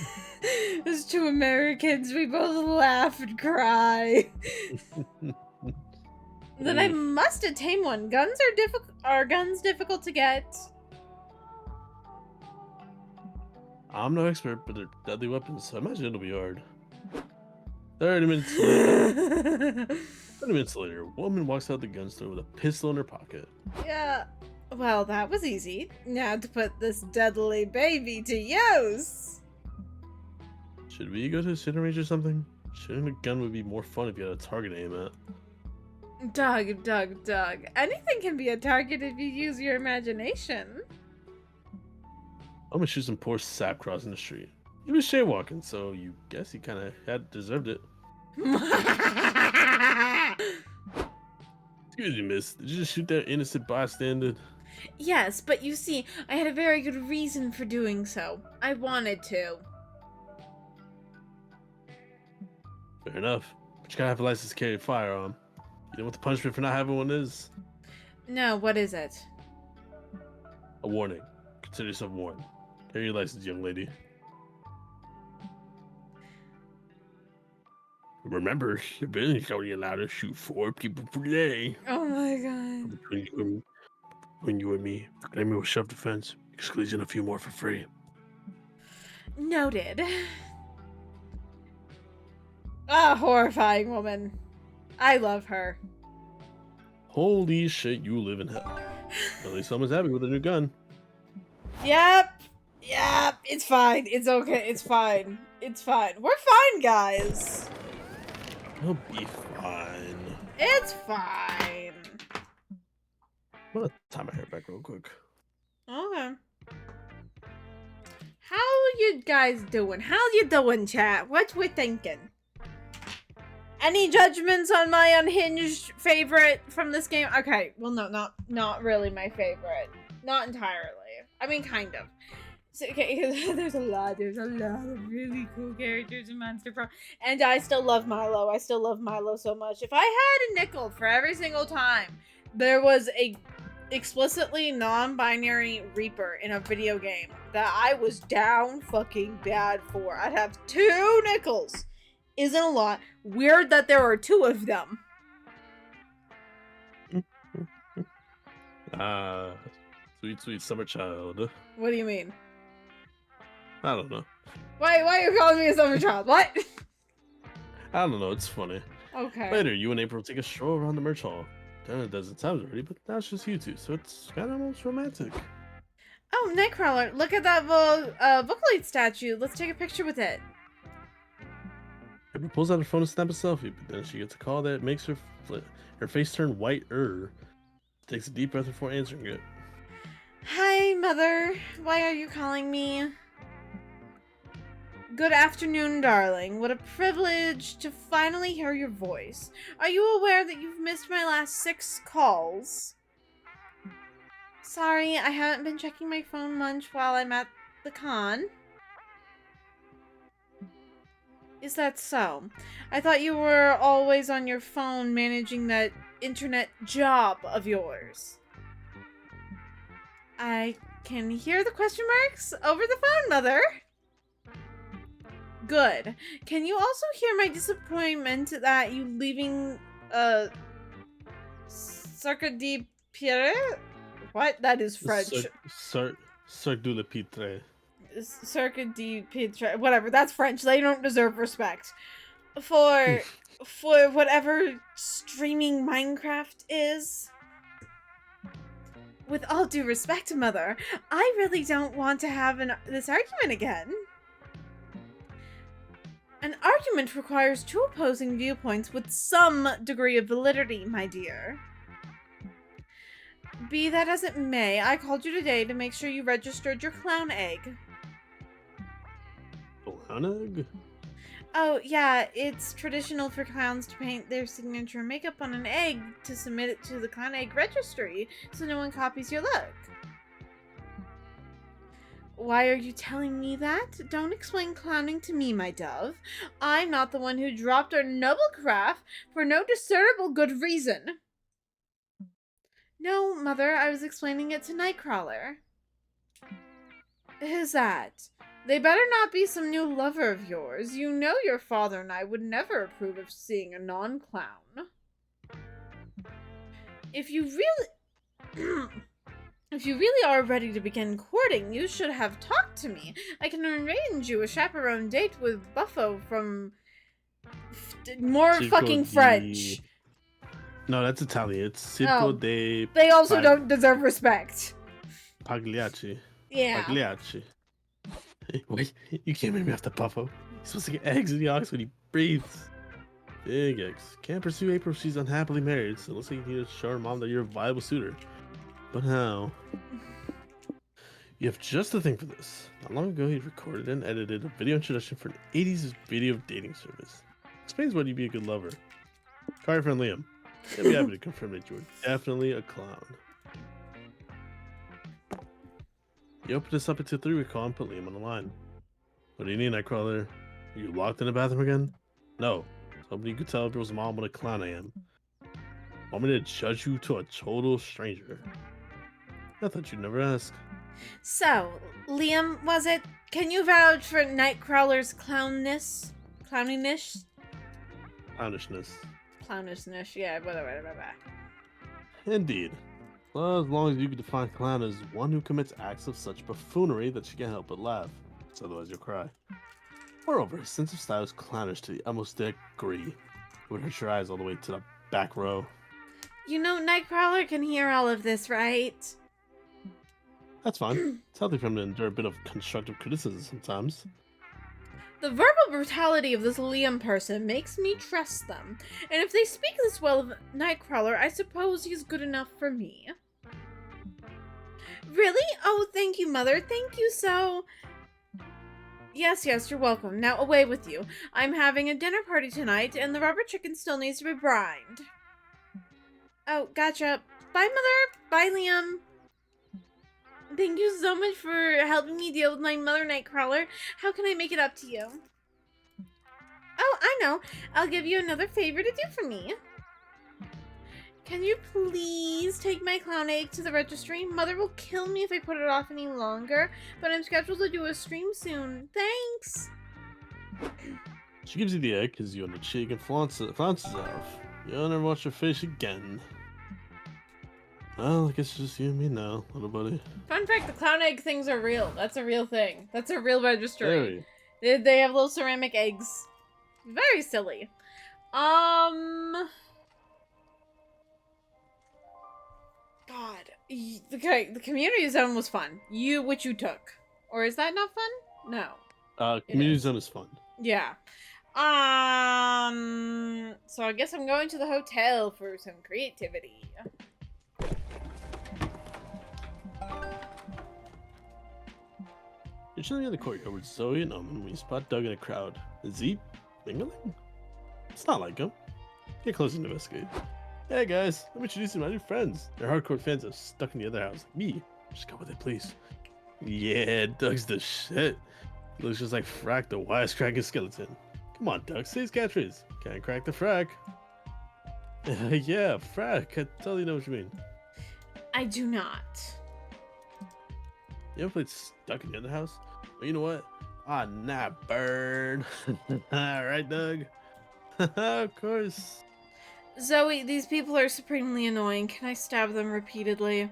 As two Americans, we both laugh and cry. Then I must attain one. Guns are difficult. Are guns difficult to get? I'm no expert, but they're deadly weapons, so I imagine it'll be hard. 30 minutes later, 30 minutes later, a woman walks out the gun store with a pistol in her pocket. Yeah. Well, that was easy. Now to put this deadly baby to use. Should we go to a shooting range or something? Shooting a gun would be more fun if you had a target to aim at. Doug. Anything can be a target if you use your imagination. I'm gonna shoot some poor sap crossing the street. He was jaywalking, so you guess he kind of had deserved it. Excuse me, miss. Did you just shoot that innocent bystander? Yes, but you see, I had a very good reason for doing so. I wanted to. Fair enough. But you gotta have a license to carry a firearm. You know what the punishment for not having one is? No, what is it? A warning. Consider yourself warned. Carry your license, young lady. Remember, the business only allowed to shoot 4 people per day. Oh my god. Between you and me, claim me with self-defense. You can squeeze in a few more for free. Noted. Ah, horrifying woman. I love her. Holy shit, you live in hell. At least someone's happy with a new gun. Yep, it's fine. It's okay. It's fine. It's fine. We're fine, guys. He'll be fine. It's fine. I'm gonna tie my hair back real quick. Okay. How you guys doing? How you doing, chat? What we thinking? Any judgments on my unhinged favorite from this game? Okay, well, no, not really my favorite. Not entirely. I mean, kind of. So, okay, there's a lot of really cool characters in Monster Pro, and I still love Milo. I still love Milo so much. If I had a nickel for every single time there was a explicitly non-binary Reaper in a video game that I was down fucking bad for, I'd have 2 nickels. Isn't a lot. Weird that there are 2 of them. Sweet, sweet summer child. What do you mean? I don't know. Why are you calling me a summer child? What? I don't know, it's funny. Okay. Later, you and April take a stroll around the merch hall. Done it a dozen times already, but now it's just you two, so it's kind of almost romantic. Oh, Nightcrawler, look at that Vocaloid statue. Let's take a picture with it. April pulls out her phone to snap a selfie, but then she gets a call that makes her face turn white-er. Takes a deep breath before answering it. Hi, Mother. Why are you calling me? Good afternoon, darling. What a privilege to finally hear your voice. Are you aware that you've missed my last 6 calls? Sorry, I haven't been checking my phone much while I'm at the con. Is that so? I thought you were always on your phone managing that internet job of yours? I can hear the question marks over the phone, Mother. Good. Can you also hear my disappointment that you leaving, Cirque de Pierre? What? That is French. Cirque du Pitre. Cirque de Pierre. Whatever, that's French. They don't deserve respect. For whatever streaming Minecraft is. With all due respect, Mother, I really don't want to have this argument again. An argument requires two opposing viewpoints with some degree of validity, my dear. Be that as it may, I called you today to make sure you registered your clown egg. Clown egg? Oh, yeah, it's traditional for clowns to paint their signature makeup on an egg to submit it to the clown egg registry so no one copies your look. Why are you telling me that? Don't explain clowning to me, my dove. I'm not the one who dropped our noble craft for no discernible good reason. No, Mother, I was explaining it to Nightcrawler. Who's that? They better not be some new lover of yours. You know your father and I would never approve of seeing a non-clown. If you really are ready to begin courting, you should have talked to me. I can arrange you a chaperone date with Buffo from more Circo fucking French. No, that's Italian. It's Circo de... They also don't deserve respect. Pagliacci. Yeah. Pagliacci. Wait, you can't make me off the Buffo. He's supposed to get eggs in the ox when he breathes. Big eggs. Can't pursue April if she's unhappily married, so it looks like you need to show her mom that you're a viable suitor. But how? You have just the thing for this. Not long ago, he recorded and edited a video introduction for an 80s video dating service. Explains why you'd be a good lover. Call your friend Liam. He'll be happy to confirm that you are definitely a clown. You open this up into 3-week call and put Liam on the line. What do you need, Nightcrawler? Are you locked in the bathroom again? No. I was hoping you could tell April's mom what a clown I am. Want me to judge you to a total stranger? I thought you'd never ask. So, Liam, was it? Can you vouch for Nightcrawler's clowniness? Clownishness, yeah, whatever. Indeed. Well, as long as you can define clown as one who commits acts of such buffoonery that she can't help but laugh. So otherwise you'll cry. Moreover, his sense of style is clownish to the utmost degree. It would hurt your eyes all the way to the back row. You know, Nightcrawler can hear all of this, right? That's fine. It's healthy for him to endure a bit of constructive criticism sometimes. The verbal brutality of this Liam person makes me trust them. And if they speak this well of Nightcrawler, I suppose he's good enough for me. Really? Oh, thank you, Mother. Thank you so... Yes, you're welcome. Now away with you. I'm having a dinner party tonight, and the rubber chicken still needs to be brined. Oh, gotcha. Bye, Mother. Bye, Liam. Thank you so much for helping me deal with my mother, Nightcrawler. How can I make it up to you? Oh, I know. I'll give you another favor to do for me. Can you please take my clown egg to the registry? Mother will kill me if I put it off any longer, but I'm scheduled to do a stream soon. Thanks. She gives you the egg, kisses you on the cheek, and flounces off. You'll never watch her face again. Well, I guess it's just you and me now, little buddy. Fun fact, the clown egg things are real. That's a real thing. That's a real registry. They have little ceramic eggs. Very silly. God. Okay, the community zone was fun. Which you took. Or is that not fun? No. Community zone is fun. Yeah. So I guess I'm going to the hotel for some creativity. You're chilling in the courtyard with Zoe and Omen when you spot Doug in a crowd. Is he mingling? It's not like him. Get close and investigate. Hey guys, let me introduce you to my new friends. They're hardcore fans of Stuck in the Other House. Like me. Just go with it, please. Yeah, Doug's the shit. He looks just like Frack, the wisecracking skeleton. Come on, Doug, say his catchphrase. Can't crack the frack. Yeah, frack. I totally know what you mean. I do not. You ever played Stuck in the Other House? Well, you know what? Ah, nah, burn. Alright, Doug. Of course. Zoe, these people are supremely annoying. Can I stab them repeatedly?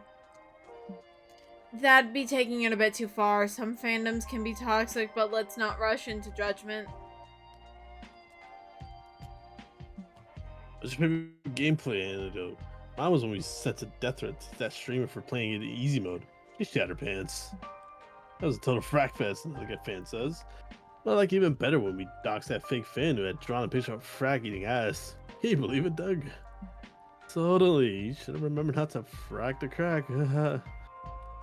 That'd be taking it a bit too far. Some fandoms can be toxic, but let's not rush into judgment. What's your favorite gameplay anecdote? Mine was when we sent a death threat to that streamer for playing it in easy mode. She shat her pants. That was a total frack fest, like a fan says. But I like even better when we doxed that fake fan who had drawn a picture of frack eating ass. Can you believe it, Doug? Totally. You should have remembered how to frack the crack.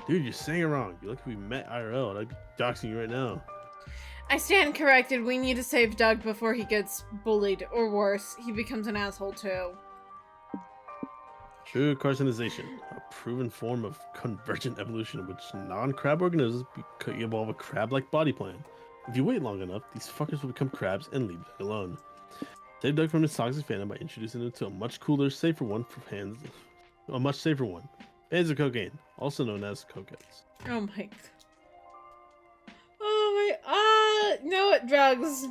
Dude, you're saying it wrong. You're lucky we met IRL. I'd be doxing you right now. I stand corrected. We need to save Doug before he gets bullied, or worse, he becomes an asshole too. True carcinization, a proven form of convergent evolution in which non-crab organisms evolve a crab-like body plan. If you wait long enough, these fuckers will become crabs and leave Doug alone. Save Doug from his toxic fandom by introducing him to a much cooler, safer one for fans. A much safer one. Fans of cocaine, also known as cokeheads. Oh my god. Oh my, no, drugs.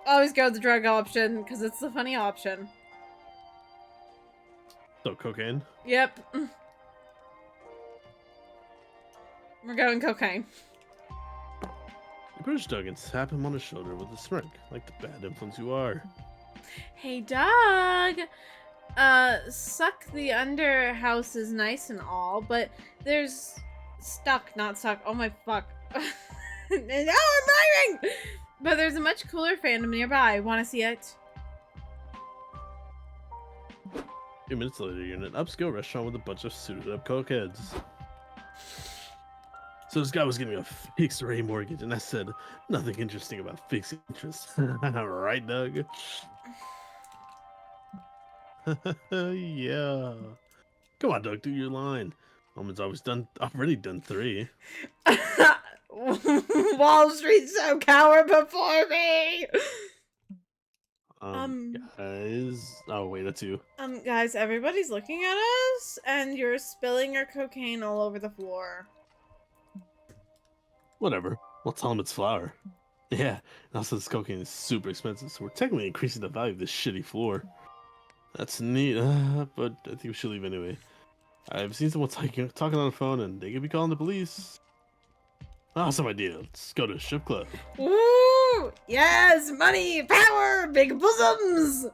Always go with the drug option, because it's the funny option. So, cocaine? Yep. We're going cocaine. You approach Doug and tap him on the shoulder with a smirk, like the bad influence you are. Hey, Doug! Suck the under house is nice and all, but there's stuck, not suck. Oh my fuck. No, I'm rhyming! But there's a much cooler fandom nearby. Wanna see it? A few minutes later, you're in an upscale restaurant with a bunch of suited up cokeheads. So this guy was getting a fixed rate mortgage, and I said, nothing interesting about fixed interest. Right, Doug? Yeah. Come on, Doug, do your line. Almost already done 3. Wall Street's so cower before me! Guys. Oh, wait, that's you. Guys, everybody's looking at us, and you're spilling your cocaine all over the floor. Whatever. We'll tell him it's flour. Yeah, and also this cocaine is super expensive, so we're technically increasing the value of this shitty floor. That's neat, but I think we should leave anyway. I've seen someone talking on the phone, and they could be calling the police. Awesome idea. Let's go to a strip club. Ooh! Yes! Money! Power! Big bosoms!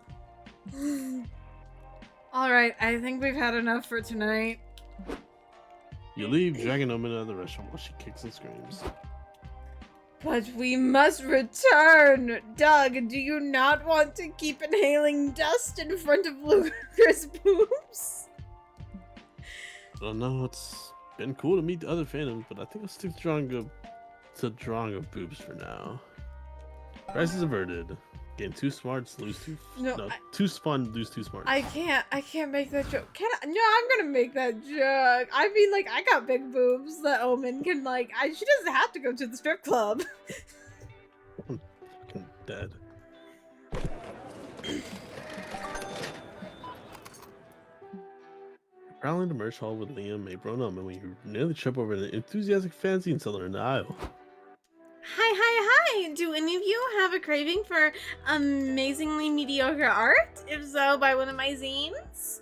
Alright, I think we've had enough for tonight. You leave, dragging Omen out of the restaurant while she kicks and screams. But we must return! Doug, do you not want to keep inhaling dust in front of Luger's boobs? I don't know, it's been cool to meet the other fandoms, but I think I'll stick to Drongo boobs for now. Crisis averted. Game too smart, lose too... too spun, lose too smart. I can't make that joke. Can I? No, I'm gonna make that joke. I mean, like, I got big boobs that Omen can, like, she doesn't have to go to the strip club. I'm fucking dead. Prowling the merch hall with Liam, April, and Omen when you nearly trip over an enthusiastic fanzine seller in the aisle. Hi! Do any of you have a craving for amazingly mediocre art? If so, buy one of my zines?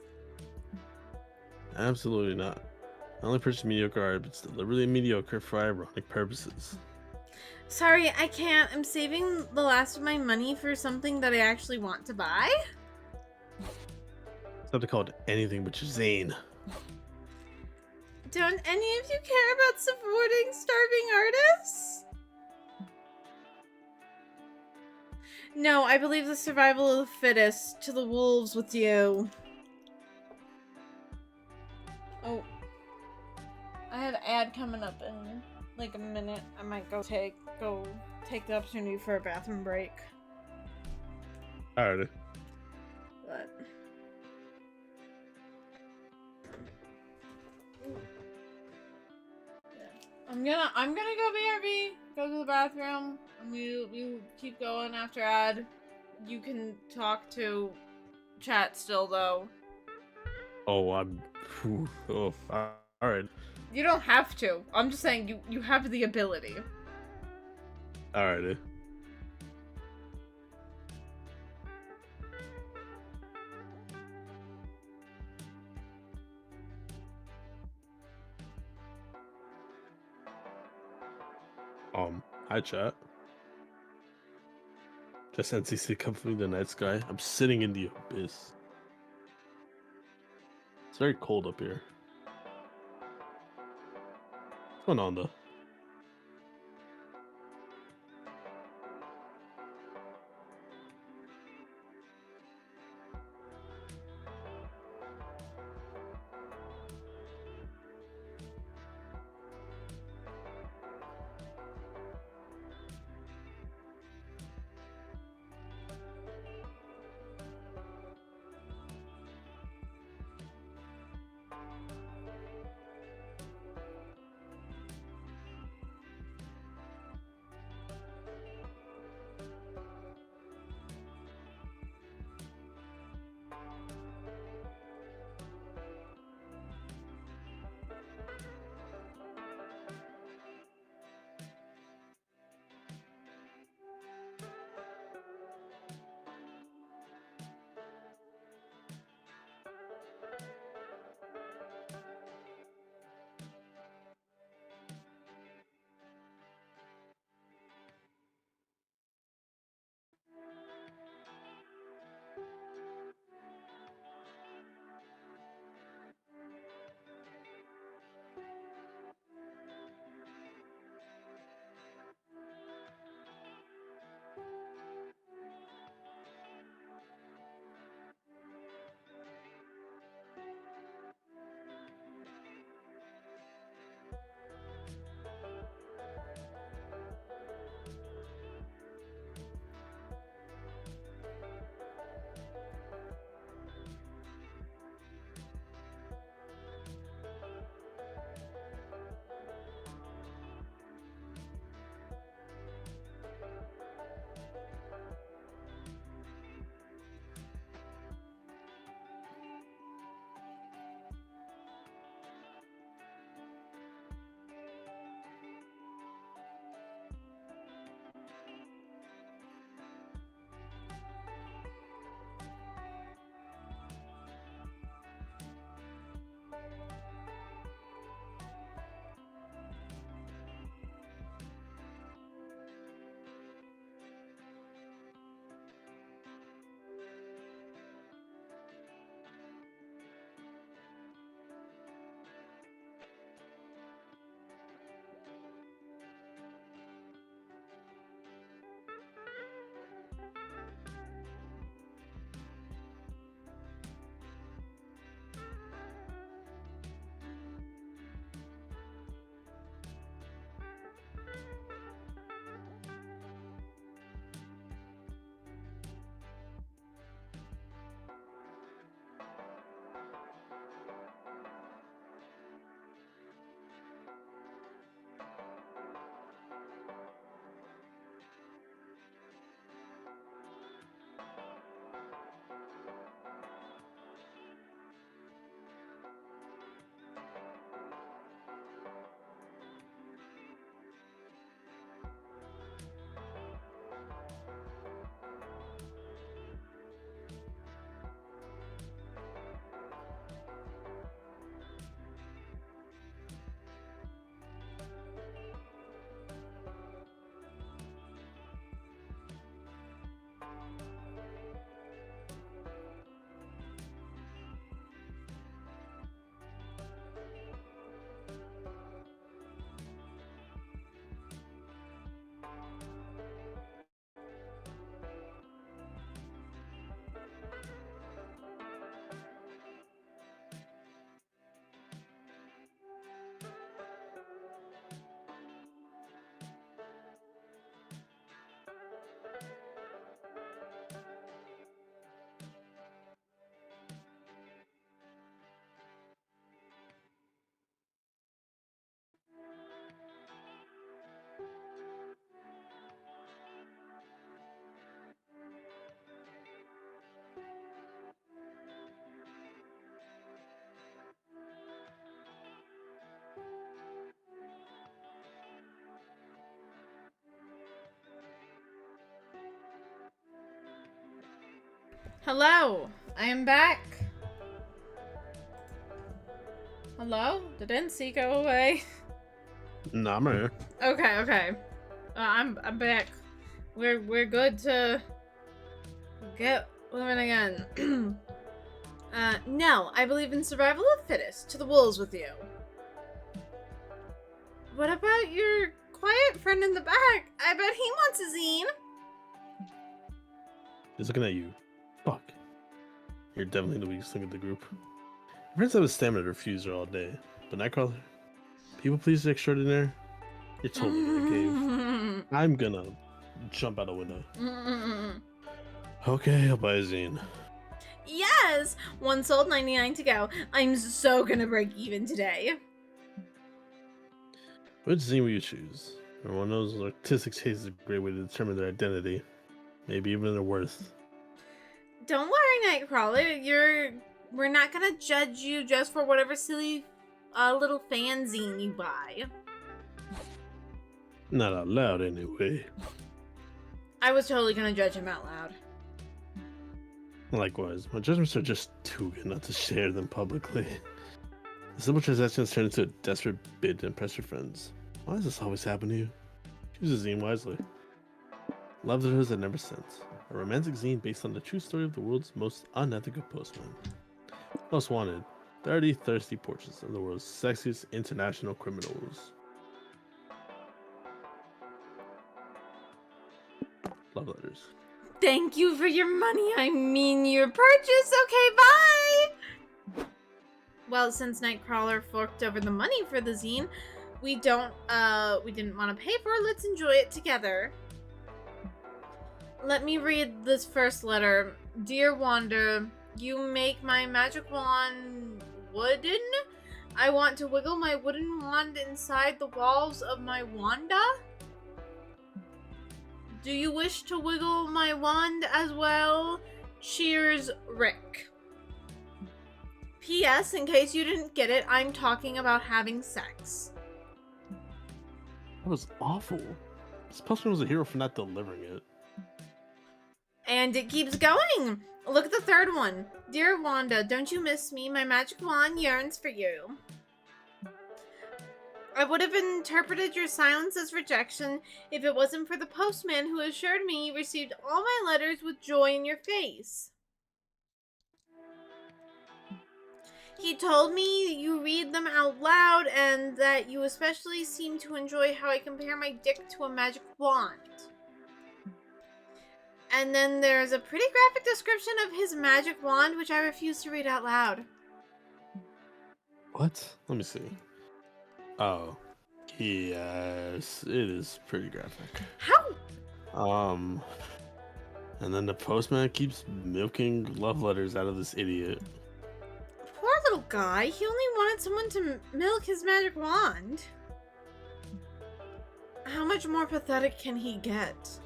Absolutely not. I only purchase mediocre art, but it's deliberately mediocre for ironic purposes. Sorry, I can't. I'm saving the last of my money for something that I actually want to buy. Something called anything but your zine. Don't any of you care about supporting starving artists? No, I believe the survival of the fittest. To the wolves with you. Oh. I have an ad coming up in like a minute. I might go take the opportunity for a bathroom break. Alrighty. But I'm gonna go BRB, go to the bathroom, and you keep going after ad. You can talk to chat still, though. Oh, I'm. Oh, all right, You don't have to. I'm just saying you have the ability. alrighty. Hi chat. Just NCC coming the night sky. I'm sitting in the abyss. It's very cold up here. What's going on though? Hello, I am back. Hello? Did NC go away? Nah, I'm right here. Okay. I'm back. We're good to get living again. No, I believe in survival of fittest. To the wolves with you. What about your quiet friend in the back? I bet he wants a zine. He's looking at you. Fuck. You're definitely the weakest link of the group. Your friends have a stamina to refuse her all day, but Nightcrawler, people pleaser extraordinaire, you're totally in a cave. I'm gonna jump out a window. Okay, I'll buy a zine. Yes! 1 sold, 99 to go. I'm so gonna break even today. Which zine will you choose? Everyone knows artistic taste is a great way to determine their identity, maybe even their worth. Don't worry, Nightcrawler. We're not gonna judge you just for whatever silly little fanzine you buy. Not out loud, anyway. I was totally gonna judge him out loud. Likewise, my judgments are just too good not to share them publicly. The simple transactions turn into a desperate bid to impress your friends. Why does this always happen to you? Choose a zine wisely. Love letters that never sent. A romantic zine based on the true story of the world's most unethical postman. Most wanted. 30 thirsty portraits of the world's sexiest international criminals. Love letters. Thank you for your money. I mean your purchase. Okay, bye. Well, since Nightcrawler forked over the money for the zine, we didn't want to pay for it. Let's enjoy it together. Let me read this first letter. Dear Wanda, you make my magic wand wooden? I want to wiggle my wooden wand inside the walls of my Wanda? Do you wish to wiggle my wand as well? Cheers, Rick. P.S. In case you didn't get it, I'm talking about having sex. That was awful. This postman was a hero for not delivering it. And it keeps going. Look at the third one. Dear Wanda, don't you miss me? My magic wand yearns for you. I would have interpreted your silence as rejection if it wasn't for the postman who assured me you received all my letters with joy in your face. He told me you read them out loud and that you especially seem to enjoy how I compare my dick to a magic wand. And then there's a pretty graphic description of his magic wand, which I refuse to read out loud. What? Let me see. Oh. Yes, it is pretty graphic. How? And then the postman keeps milking love letters out of this idiot. Poor little guy. He only wanted someone to milk his magic wand. How much more pathetic can he get?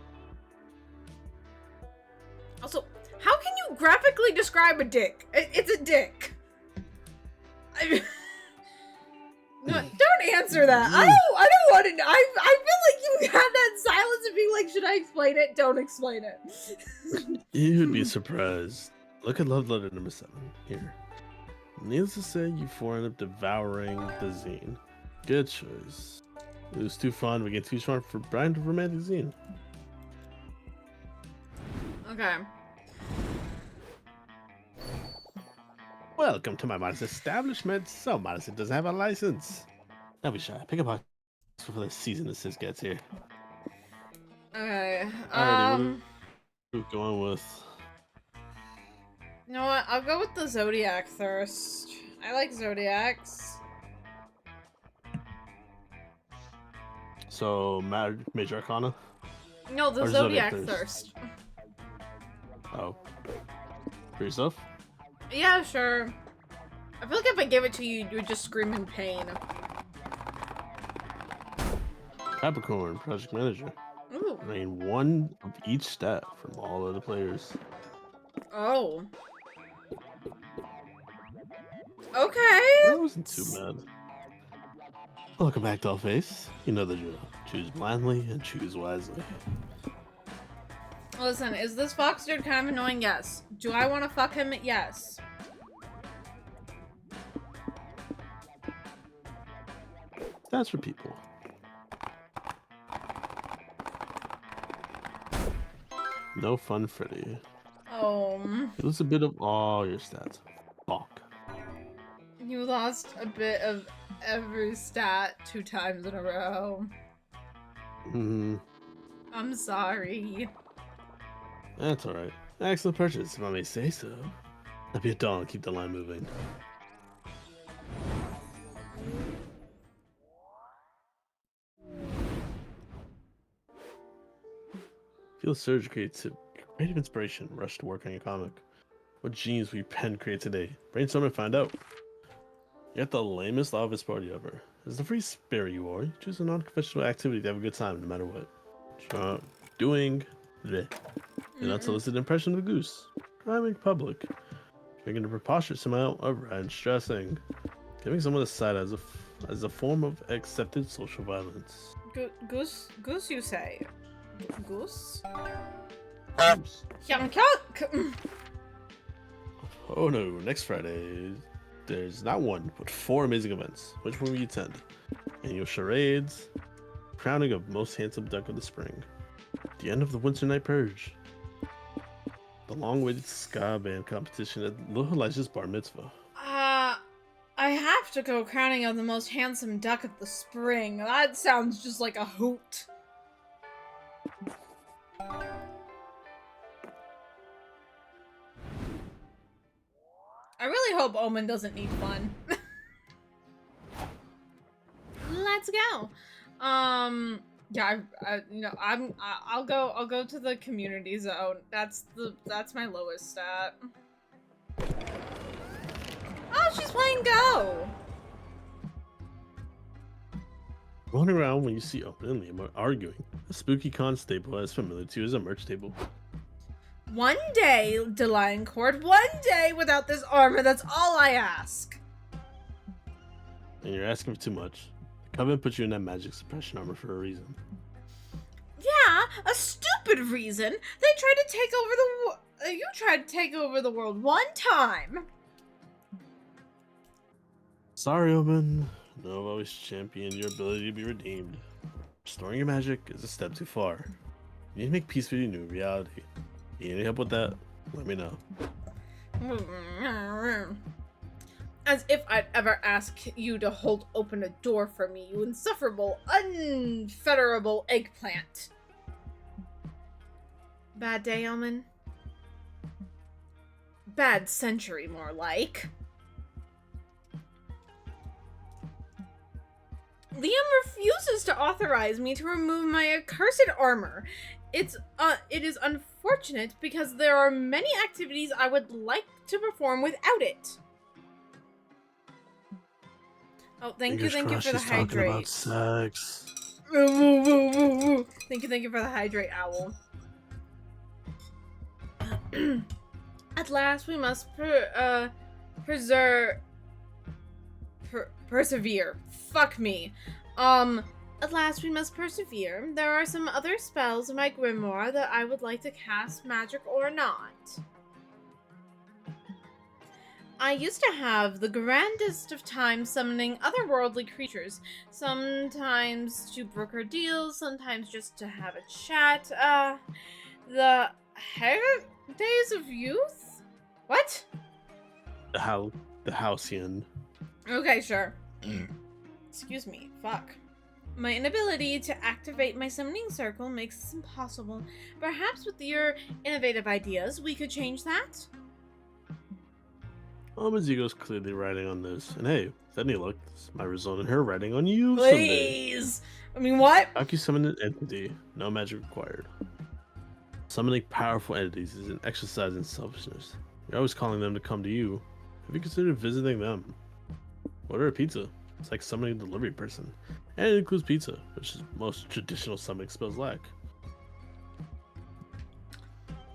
Also, how can you graphically describe a dick? It's a dick. No, don't answer that. I don't want to know. I feel like you had that silence of being like, should I explain it? Don't explain it. You would be surprised. Look at love letter number 7 here. Needless to say, you 4 end up devouring the zine. Good choice. It was too fun, we get too smart for Brian to romantic zine. Okay. Welcome to my modest establishment. So modest it doesn't have a license. Don't be shy. Pick a box before the season assist gets here. Okay. Alrighty, what are we going with? You know what? I'll go with the Zodiac Thirst. I like Zodiacs. So, Major Arcana? No, the Or Zodiac Zodiac Thirst. Oh. For yourself? Yeah, sure. I feel like if I gave it to you, you would just scream in pain. Capricorn, Project Manager. Ooh. I mean, 1 of each stat from all of the players. Oh. Okay. That wasn't too bad. Welcome back, Dollface. You know the drill. Choose blindly and choose wisely. Listen, is this fox dude kind of annoying? Yes. Do I want to fuck him? Yes. That's for people. No fun, Freddy. Oh. It was a bit of all your stats. Fuck. You lost a bit of every stat 2 times in a row. I'm sorry. That's alright. Excellent purchase, if I may say so. I'll be a doll and keep the line moving. Feel surge creative inspiration. Rush to work on your comic. What genes will your pen create today? Brainstorm and find out. You're at the lamest office party ever. As the free spirit you are, choose a non-conventional activity to have a good time, no matter what. Doing the unsolicited impression of a goose. Crime in public. Making a preposterous amount of rent stressing. Giving someone a side as a form of accepted social violence. Goose, you say? Goose? Oops. Hyamkak! Oh no, next Friday, there's not one, but 4 amazing events. Which one will you attend? Annual charades, crowning of most handsome duck of the spring, the end of the winter night purge, the long-awaited ska band competition at Little Elijah's bar mitzvah. I have to go crowning of the most handsome duck of the spring. That sounds just like a hoot. I really hope Omen doesn't need fun. Let's go. Yeah, I'll go to the community zone. That's my lowest stat. Oh, she's playing Go. Rolling around when you see Open and Liam arguing. A spooky constable as familiar to you as a merch table. One day, Deliancourt, one day without this armor, that's all I ask. And you're asking for too much. The Covenant put you in that magic suppression armor for a reason. Yeah, a stupid reason. They tried to take over the you tried to take over the world one time. Sorry, Omen. No, I've always championed your ability to be redeemed. Restoring your magic is a step too far. You need to make peace with your new reality. You need any help with that? Let me know. As if I'd ever ask you to hold open a door for me, you insufferable, unfetterable eggplant. Bad day, Omen? Bad century, more like. Liam refuses to authorize me to remove my accursed armor. It is unfortunate because there are many activities I would like to perform without it. Oh, thank you for the hydrate. Talking about sex. Thank you for the hydrate, owl. At last, we must persevere. Fuck me. At last we must persevere. There are some other spells in my grimoire that I would like to cast, magic or not. I used to have the grandest of times summoning otherworldly creatures, sometimes to broker deals, sometimes just to have a chat. The days of youth? What? The Halcyon. Okay, sure. Excuse me. Fuck. My inability to activate my summoning circle makes this impossible. Perhaps with your innovative ideas, we could change that? Omen's ego's clearly riding on this. And hey, with any luck, this might result in her riding on you Please! someday. I mean, what? How can you summon an entity? No magic required. Summoning powerful entities is an exercise in selfishness. You're always calling them to come to you. Have you considered visiting them? Order a pizza. It's like summoning a delivery person. And it includes pizza, which is most traditional summoning spells lack.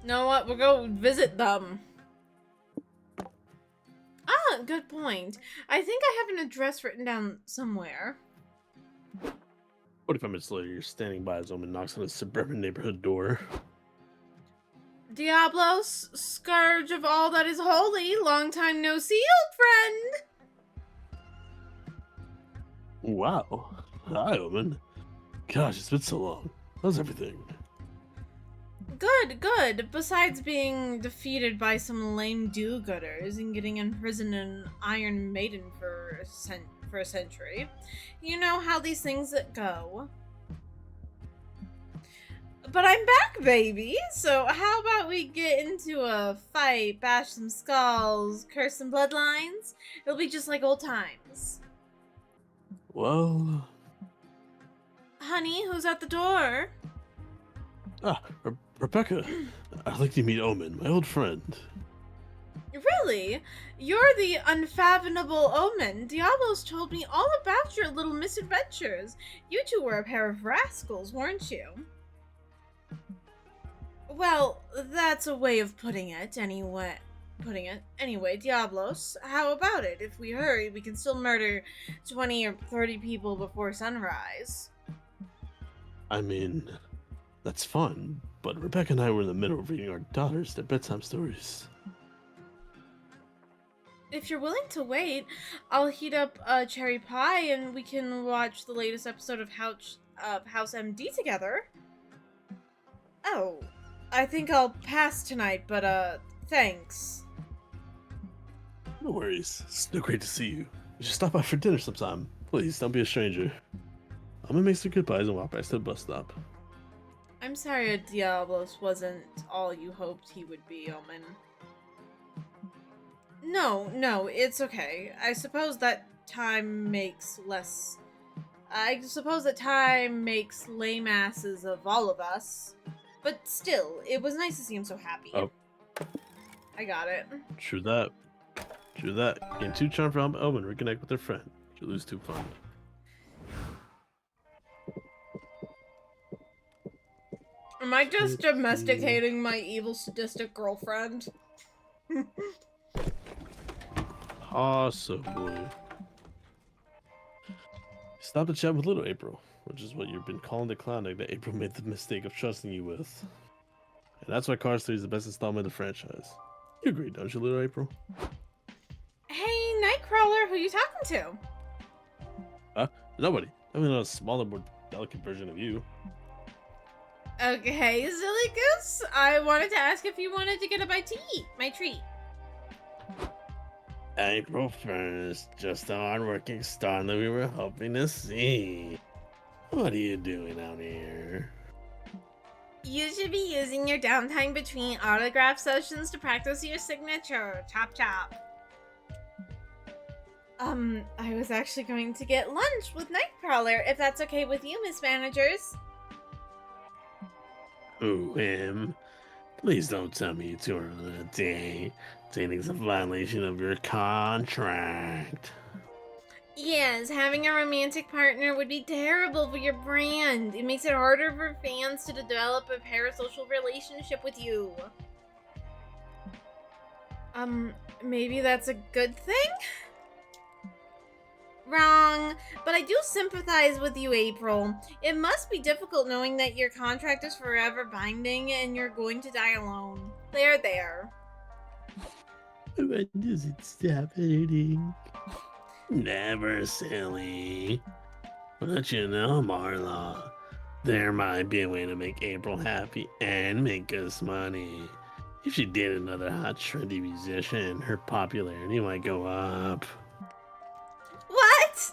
You know what? We'll go visit them. Ah, good point. I think I have an address written down somewhere. 45 minutes later, you're standing by as Omen knocks on a suburban neighborhood door. Diablos, scourge of all that is holy, long time no see, old friend. Wow. Hi, Omen. Gosh, it's been so long. How's everything? Good, good. Besides being defeated by some lame do-gooders and getting imprisoned in Iron Maiden for a century, you know how these things go. But I'm back, baby! So how about we get into a fight, bash some skulls, curse some bloodlines? It'll be just like old times. Well... Honey, who's at the door? Rebecca. I'd like to meet Omen, my old friend. Really? You're the unfathomable Omen. Diablos told me all about your little misadventures. You two were a pair of rascals, weren't you? Well, that's a way of putting it, anyway. Anyway, Diablos, how about it? If we hurry, we can still murder 20 or 30 people before sunrise. I mean, that's fun, but Rebecca and I were in the middle of reading our daughters their bedtime stories. If you're willing to wait, I'll heat up a cherry pie and we can watch the latest episode of House MD together. Oh, I think I'll pass tonight, but thanks. No worries. It's so great to see you. We should stop by for dinner sometime. Please, don't be a stranger. I'm gonna make some goodbyes and walk back to the bus stop. I'm sorry Diablos wasn't all you hoped he would be, Omen. No, it's okay. I suppose that time makes lame asses of all of us. But still, it was nice to see him so happy. Oh. I got it. True that. Getting too charmed from Omen, reconnect with their friend. You lose too fun. Am I just domesticating my evil sadistic girlfriend? Possibly. Stop to chat with little April, which is what you've been calling the clown egg that April made the mistake of trusting you with. And that's why Cars 3 is the best installment of the franchise. You agree, don't you, little April? Hey, Nightcrawler, who you talking to? Nobody. I mean, a smaller, more delicate version of you. Okay, silly goose. I wanted to ask if you wanted to get a bite to eat. My treat. April 1st, just the hardworking star that we were hoping to see. What are you doing out here? You should be using your downtime between autograph sessions to practice your signature. Chop chop. I was actually going to get lunch with Nightcrawler, if that's okay with you, Miss Managers. Who, him? Please don't tell me you two are on a date. Dating's a violation of your contract. Yes, having a romantic partner would be terrible for your brand. It makes it harder for fans to develop a parasocial relationship with you. Maybe that's a good thing? Wrong, but I do sympathize with you, April. It must be difficult knowing that your contract is forever binding and you're going to die alone. There. When does it stop hurting? Never, silly. But you know, Marla, there might be a way to make April happy and make us money. If she did another hot, trendy musician, her popularity might go up. What?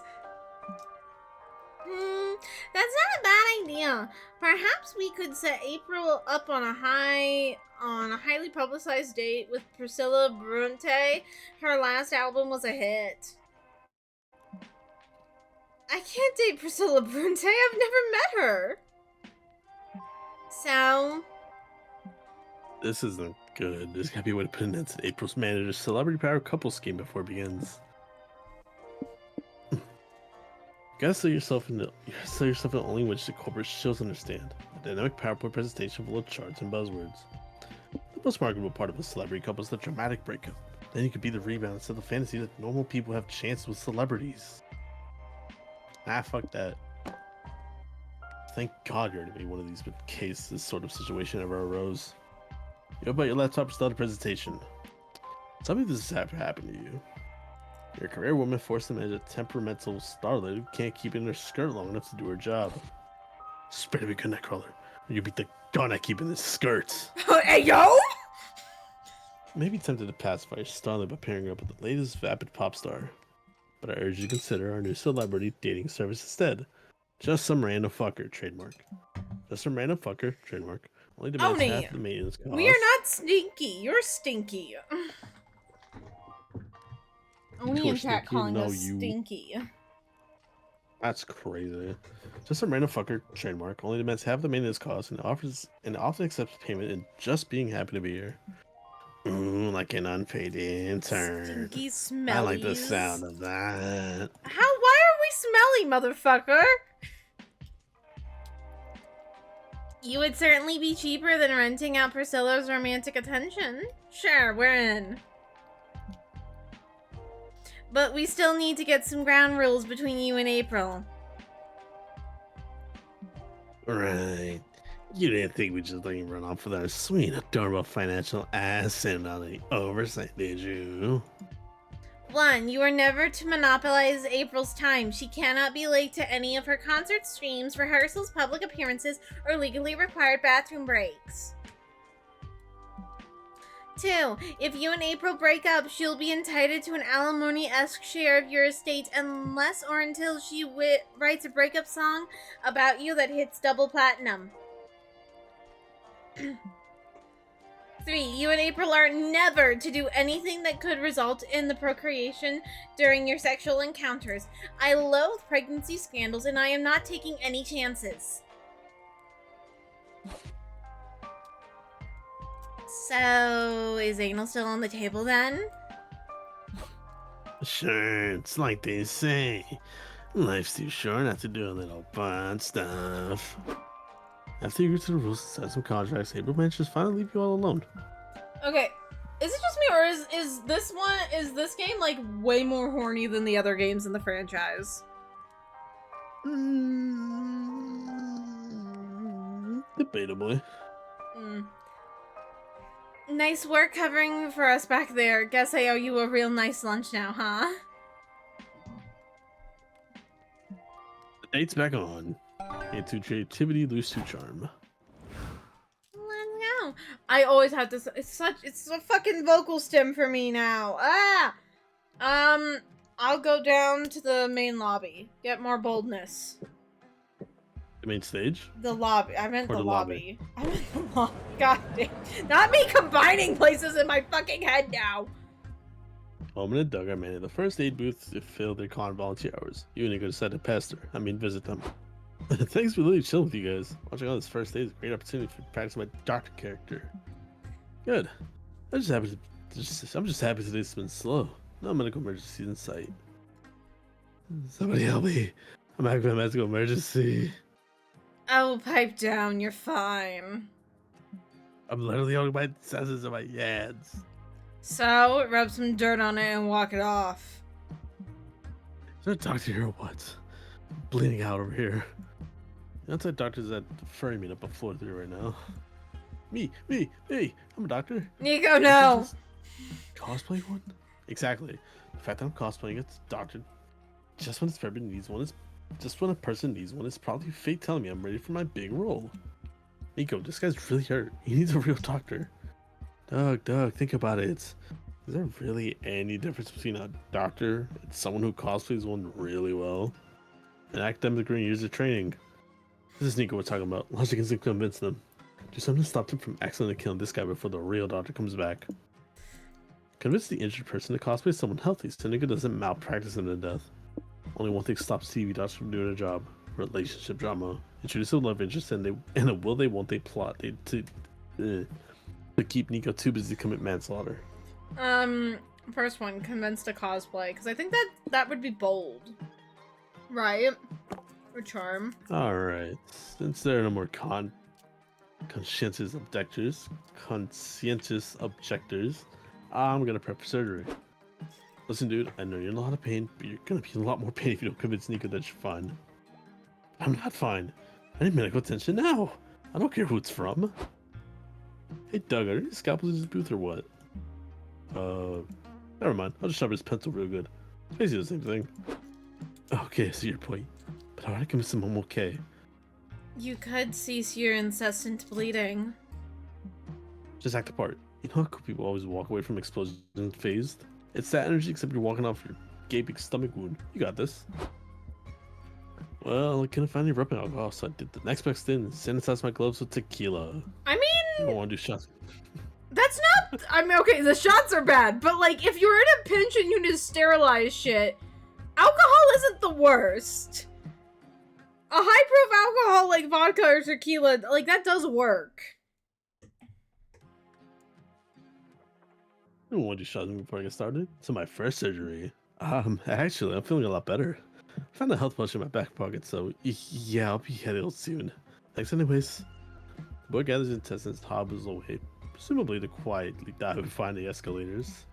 That's not a bad idea. Perhaps we could set April up on a highly publicized date with Priscilla Brunte. Her last album was a hit. I can't date Priscilla Brunte. I've never met her. So? This isn't good. There's gotta be a way to put an end to April's manager's celebrity power couple scheme before it begins. You gotta sell yourself in the only which the corporate shows understand. A dynamic PowerPoint presentation full of charts and buzzwords. The most marketable part of a celebrity couple is the dramatic breakup. Then you could be the rebound instead of the fantasy that normal people have chances with celebrities. Fuck that. Thank God you're to be one of these in case this sort of situation ever arose. You about your laptop to start a presentation. Something this has happened to you. Your career woman forced to manage a temperamental starlet who can't keep in her skirt long enough to do her job. Spare me, good Nightcrawler. Or you beat the gun at keeping this skirt. Hey, yo! Maybe tempted to pacify your starlet by pairing her up with the latest vapid pop star. But I urge you to consider our new celebrity dating service instead. Just some random fucker, trademark. Just some random fucker, trademark. Only demands Oni, half the maintenance cost. we are not stinky. You're stinky. Oni You're in chat stinky? calling No, us you- stinky. That's crazy. Just some random fucker, trademark. Only demands half the maintenance cost and often accepts payment and just being happy to be here. Ooh, like an unpaid intern. Stinky smellies. I like the sound of that. Why are we smelly, motherfucker? You would certainly be cheaper than renting out Priscilla's romantic attention. Sure, we're in. But we still need to get some ground rules between you and April. Right. You didn't think we'd just let you run off with our sweet, adorable financial ass and all the oversight, did you? 1. You are never to monopolize April's time. She cannot be late to any of her concert streams, rehearsals, public appearances, or legally required bathroom breaks. 2. If you and April break up, she'll be entitled to an alimony-esque share of your estate unless or until she writes a breakup song about you that hits double platinum. 3. You and April are never to do anything that could result in the procreation during your sexual encounters. I loathe pregnancy scandals and I am not taking any chances. So, is anal still on the table then? Sure, it's like they say. Life's too short not to do a little fun stuff. After you agree to the rules and sign some contracts, April manages to finally leave you all alone. Okay, is it just me or is this game like way more horny than the other games in the franchise? Debatably. Nice work covering for us back there. Guess I owe you a real nice lunch now, huh? The date's back on. Into creativity, lose to charm. Let's go. I always have to. It's a fucking vocal stim for me now. I'll go down to the main lobby. Get more boldness. The main stage? The lobby. I meant Or the the lobby. I meant the lobby. God damn. Not me combining places in my fucking head now. Omen and Doug are manning the first aid booth to fill their con volunteer hours. You and Nico decided to pester. Visit them. Thanks for really chilling with you guys. Watching all this first aid is a great opportunity for practicing my doctor character. Good. I'm just happy today's been slow. No medical emergencies in sight. Somebody help me. I'm having a medical emergency. Oh, pipe down. You're fine. I'm literally on my senses and my yads. So, rub some dirt on it and walk it off. Is there a doctor here or what? I'm bleeding out over here. The outside doctor's at the furry meetup on floor 3 right now. Me, I'm a doctor. Nico, no! Cosplay one? Exactly. The fact that I'm cosplaying a doctor just when a person needs one is probably fate telling me I'm ready for my big role. Nico, this guy's really hurt. He needs a real doctor. Doug, think about it. Is there really any difference between a doctor and someone who cosplays one really well? An academic degree and years of training. This is Nico we're talking about. Logic isn't convince them. Do something to stop them from accidentally killing this guy before the real doctor comes back. Convince the injured person to cosplay someone healthy so Nico doesn't malpractice them to death. Only one thing stops TV doctors from doing their job. Relationship drama. Introduce a love interest and a will they won't they plot to keep Nico too busy to commit manslaughter. First one, convinced to cosplay, because I think that would be bold. Right? Or charm. Alright. Since there are no more conscientious objectors, I'm gonna prep for surgery. Listen, dude, I know you're in a lot of pain, but you're gonna be in a lot more pain if you don't convince Nico that you're fine. I'm not fine. I need medical attention now. I don't care who it's from. Hey Doug, are there any scalpels in this booth or what? Never mind. I'll just sharpen his pencil real good. It's basically the same thing. Okay, I see your point. But I reckon I'm okay. You could cease your incessant bleeding. Just act the part. You know how cool people always walk away from explosions phased? It's that energy, except you're walking off your gaping stomach wound. You got this. Well, I couldn't find any rubbing alcohol, so I did the next best thing and sanitized my gloves with tequila. I mean, You don't want to do shots. that's not. I mean, okay, the shots are bad, but like, if you're in a pinch and you need to sterilize shit, alcohol isn't the worst. A high proof alcohol like vodka or tequila, like that does work. I don't want to do shots before I get started. It's my first surgery. Actually, I'm feeling a lot better. I found a health potion in my back pocket, so yeah, I'll be headed soon. Thanks anyways. The boy gathers his intestines, hobbles away, presumably to quietly die when we find the escalators.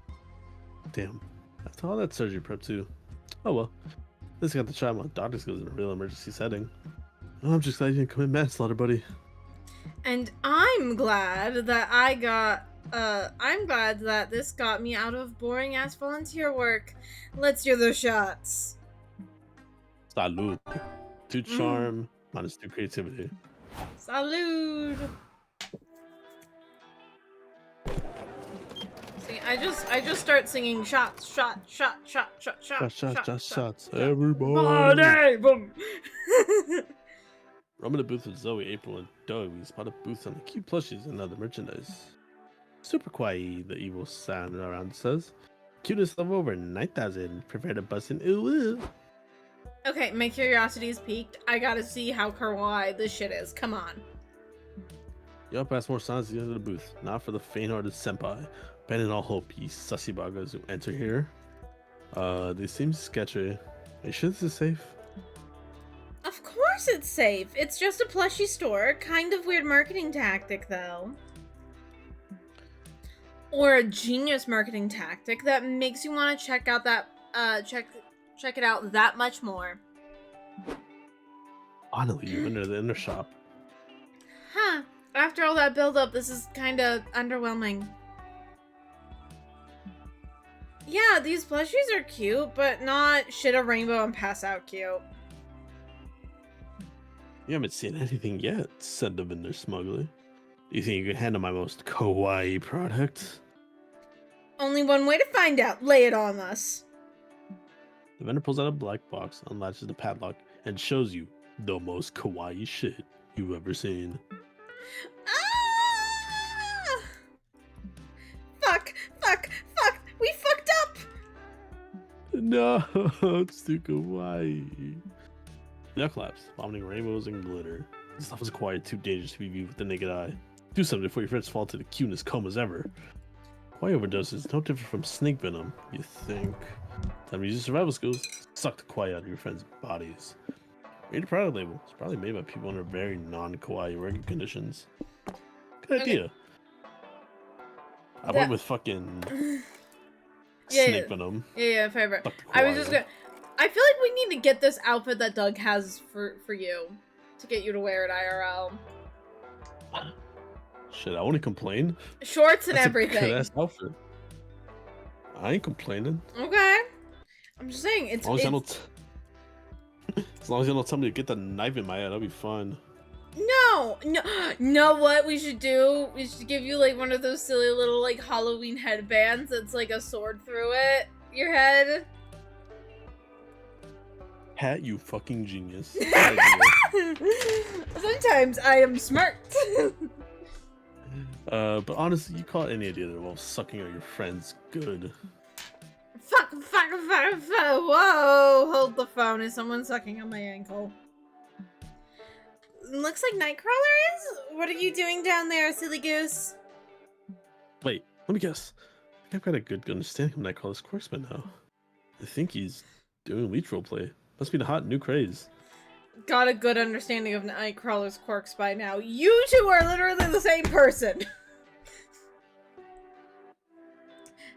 Damn, after all that surgery prep too. Oh well, at least I got to try my doctor's skills in a real emergency setting. Oh, I'm just glad you didn't commit manslaughter, buddy. And I'm glad that I'm glad that this got me out of boring ass volunteer work. Let's do those shots. Salud. 2 charm, -2 creativity. Salud. See, I just start singing shots, shots. Everybody! Boom. I'm in the booth with Zoe, April, and Doug. We spotted booths on the cute plushies and other merchandise. Super quiet, the evil sound around says. Cutest level over 9,000. Prepare to bust in. Ooh. Okay, my curiosity is piqued. I gotta see how kawaii this shit is. Come on. Y'all pass more signs at the end of the booth. Not for the faint-hearted senpai. Abandon all hope, ye sussy bagas who enter here. They seem sketchy. Are you sure this is safe? Of course it's safe. It's just a plushie store. Kind of weird marketing tactic, though. Or a genius marketing tactic that makes you want to check out that, check it out that much more. Honestly, you enter the inner shop. Huh. After all that build-up, this is kind of underwhelming. Yeah, these plushies are cute, but not shit a rainbow and pass out cute. You haven't seen anything yet, said the vendor smugly. Do you think you can handle my most kawaii product? Only one way to find out. Lay it on us. The vendor pulls out a black box, unlatches the padlock, and shows you the most kawaii shit you've ever seen. Ah! Fuck! We fucked up! No, it's too kawaii. Now collapse, vomiting rainbows and glitter. This stuff is kawaii, too dangerous to be viewed with the naked eye. Do something before your friends fall to the cuteness comas ever. Kawaii overdose is no different from snake venom, you think. Time to use your survival skills. Suck the kawaii out of your friends' bodies. Read the product label. It's probably made by people under very non-kawaii working conditions. Good idea. I went with fucking snake venom. Yeah, favorite. I was just gonna. I feel like we need to get this outfit that Doug has for you to get you to wear it IRL. Shit, I wouldn't complain. Shorts and That's everything. A good-ass outfit. I ain't complaining. Okay. I'm just saying As long as you don't tell me to get the knife in my head, that'll be fun. No. Know what we should do? We should give you like one of those silly little like Halloween headbands that's like a sword through it. Your head. Pat, you fucking genius. Sometimes I am smart. But honestly, you call it any idea that involves sucking out your friends good. Fuck. Whoa. Hold the phone. Is someone sucking on my ankle? Looks like Nightcrawler is? What are you doing down there, silly goose? Wait, let me guess. I think I've got a good understanding of Nightcrawler's quirks by now. I think he's doing leech roleplay. Must be the hot new craze. Got a good understanding of Nightcrawler's quirks by now. You two are literally the same person.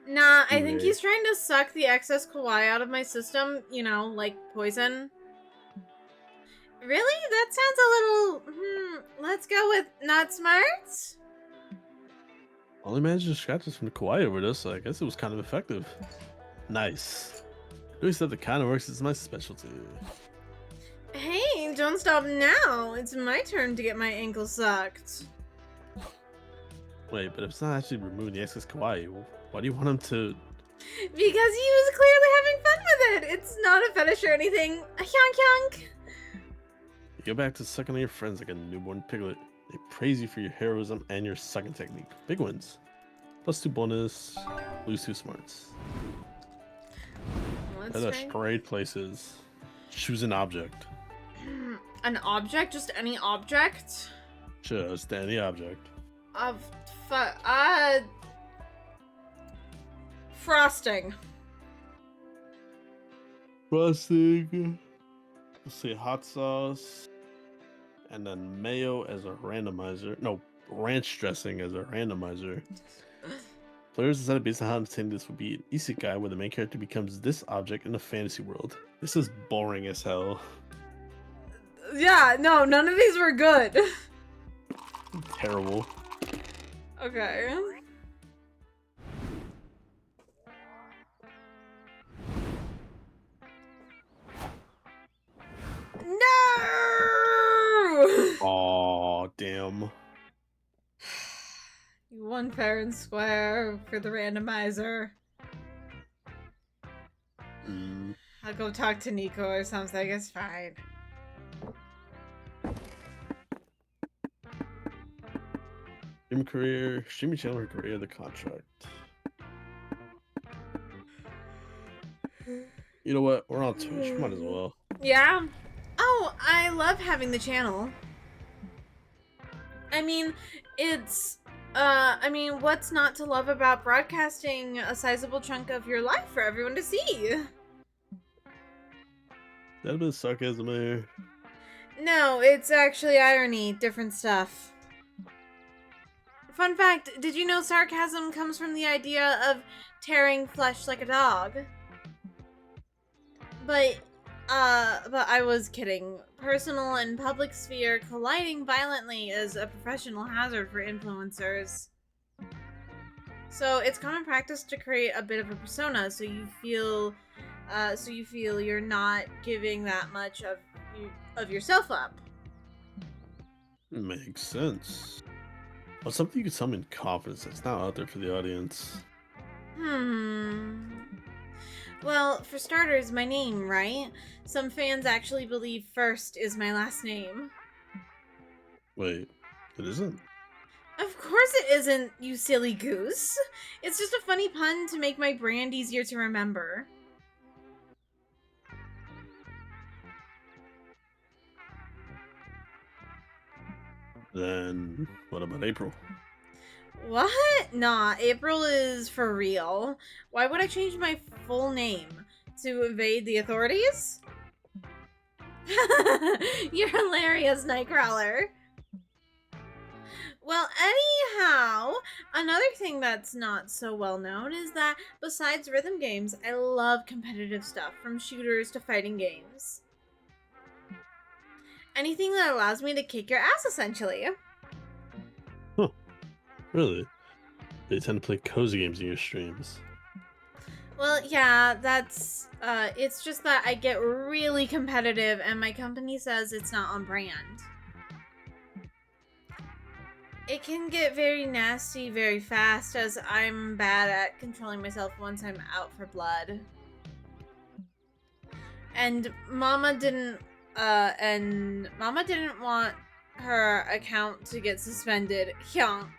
Nah, I think he's trying to suck the excess kawaii out of my system, you know, like poison. Really? That sounds a little, let's go with not smart? Only managed to scratch us from the kawaii overdose, so I guess it was kind of effective. Nice. Doing stuff that kind of works is my specialty. Hey, don't stop now. It's my turn to get my ankle sucked. Wait, but if it's not actually removing the excess kawaii, why do you want him to... Because he was clearly having fun with it. It's not a fetish or anything. Hyonk hyonk. You go back to sucking on your friends like a newborn piglet. They praise you for your heroism and your sucking technique. Big wins. +2 bonus. Lose 2 smarts. Those are straight places. Choose an object. An object? Just any object? Just any object. Frosting. Frosting. Let's see, hot sauce. And then mayo as a randomizer. No, ranch dressing as a randomizer. Players decided based on how entertaining this would be an isekai where the main character becomes this object in a fantasy world. This is boring as hell. Yeah, no, none of these were good. Terrible. Okay. No! Aw, damn. You won fair and square for the randomizer. I'll go talk to Nico or something, it's fine. Streaming career, streaming channel or career, the contract. You know what? We're on Twitch. Might as well. Yeah? Oh, I love having the channel. I mean, what's not to love about broadcasting a sizable chunk of your life for everyone to see? That a bit of sarcasm there. No, it's actually irony, different stuff. Fun fact, did you know sarcasm comes from the idea of tearing flesh like a dog? But I was kidding. Personal and public sphere colliding violently is a professional hazard for influencers. So it's common practice to create a bit of a persona so you feel you're not giving that much of yourself up. Makes sense. Well, something you can tell me in confidence that's not out there for the audience. Well, for starters, my name, right? Some fans actually believe First is my last name. Wait, it isn't? Of course it isn't, you silly goose. It's just a funny pun to make my brand easier to remember. Then what about April? What? Nah, April is for real. Why would I change my full name? To evade the authorities? You're hilarious, Nightcrawler. Well, anyhow, another thing that's not so well known is that besides rhythm games, I love competitive stuff, from shooters to fighting games. Anything that allows me to kick your ass, essentially. Huh. Really? They tend to play cozy games in your streams. Well, yeah, that's, it's just that I get really competitive and my company says it's not on brand. It can get very nasty very fast as I'm bad at controlling myself once I'm out for blood. And Mama didn't want her account to get suspended. Hyonk.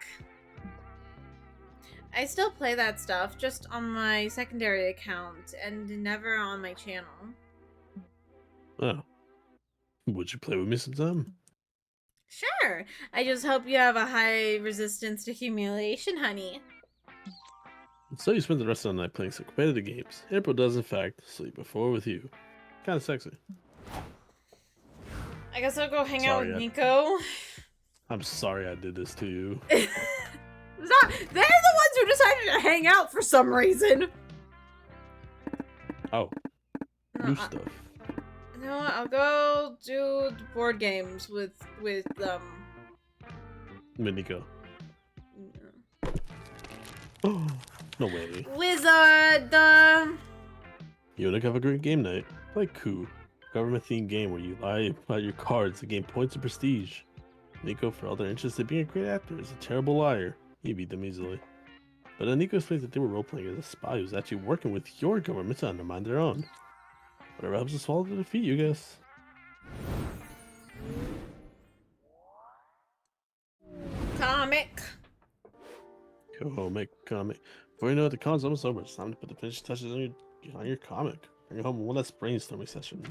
I still play that stuff, just on my secondary account, and never on my channel. Oh. Would you play with me sometime? Sure. I just hope you have a high resistance to humiliation, honey. So you spend the rest of the night playing some competitive games. April does, in fact, sleep before with you. Kind of sexy. I guess I'll go hang out with Nico. I'm sorry I did this to you. They're the ones who decided to hang out for some reason. Oh. New stuff. You know what? I'll go do board games with Nico. Oh, no way. Wizard! You and Nick have a great game night. Play Coup, a government-themed game where you lie about your cards to gain points of prestige. Nico, for all their interest in being a great actor, is a terrible liar. He beat them easily. But then Nico explains that they were role-playing as a spy who's actually working with your government to undermine their own. Whatever helps us swallow the defeat, you guess. Comic. Comic. Before you know it, the con's almost over. It's time to put the finishing touches on your comic. Bring it home one last brainstorming session.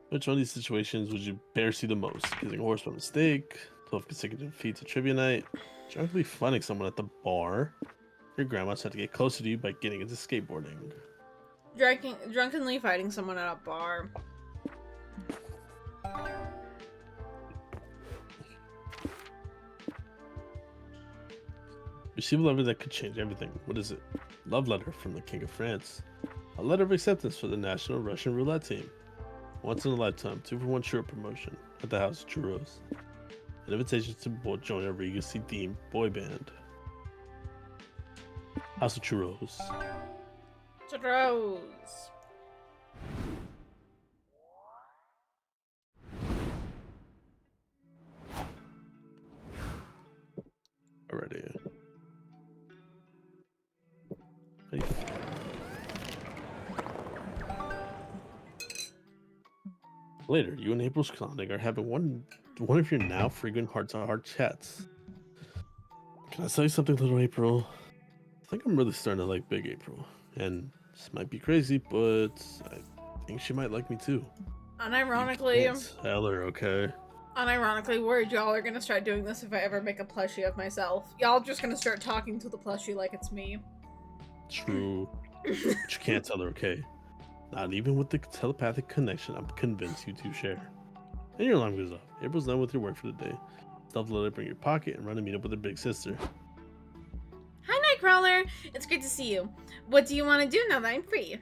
Which one of these situations would you bear see the most? Kissing a horse by mistake, 12 consecutive defeats at trivia night, drunkenly funning someone at the bar, your grandma's had to get closer to you by getting into skateboarding. Drunkenly fighting someone at a bar. Receive a letter that could change everything. What is it? Love letter from the King of France. A letter of acceptance for the national Russian roulette team. Once in a lifetime, 2-for-1 churro promotion at the House of Churros. An invitation to join a Regency themed boy band. House of Churros. Churros. Alrighty. Later, you and April's Clowning are having one of your now frequent heart-to-heart chats. Can I tell you something, little April? I think I'm really starting to like Big April. And this might be crazy, but I think she might like me too. Unironically, tell her, okay? Unironically, worried y'all are gonna start doing this if I ever make a plushie of myself. Y'all just gonna start talking to the plushie like it's me. True. But you can't tell her, okay? Not even with the telepathic connection I'm convinced you two share. And your alarm goes off. April's done with your work for the day. Stuff the letter in your pocket and run to meet up with her big sister. Hi, Nightcrawler. It's great to see you. What do you want to do now that I'm free?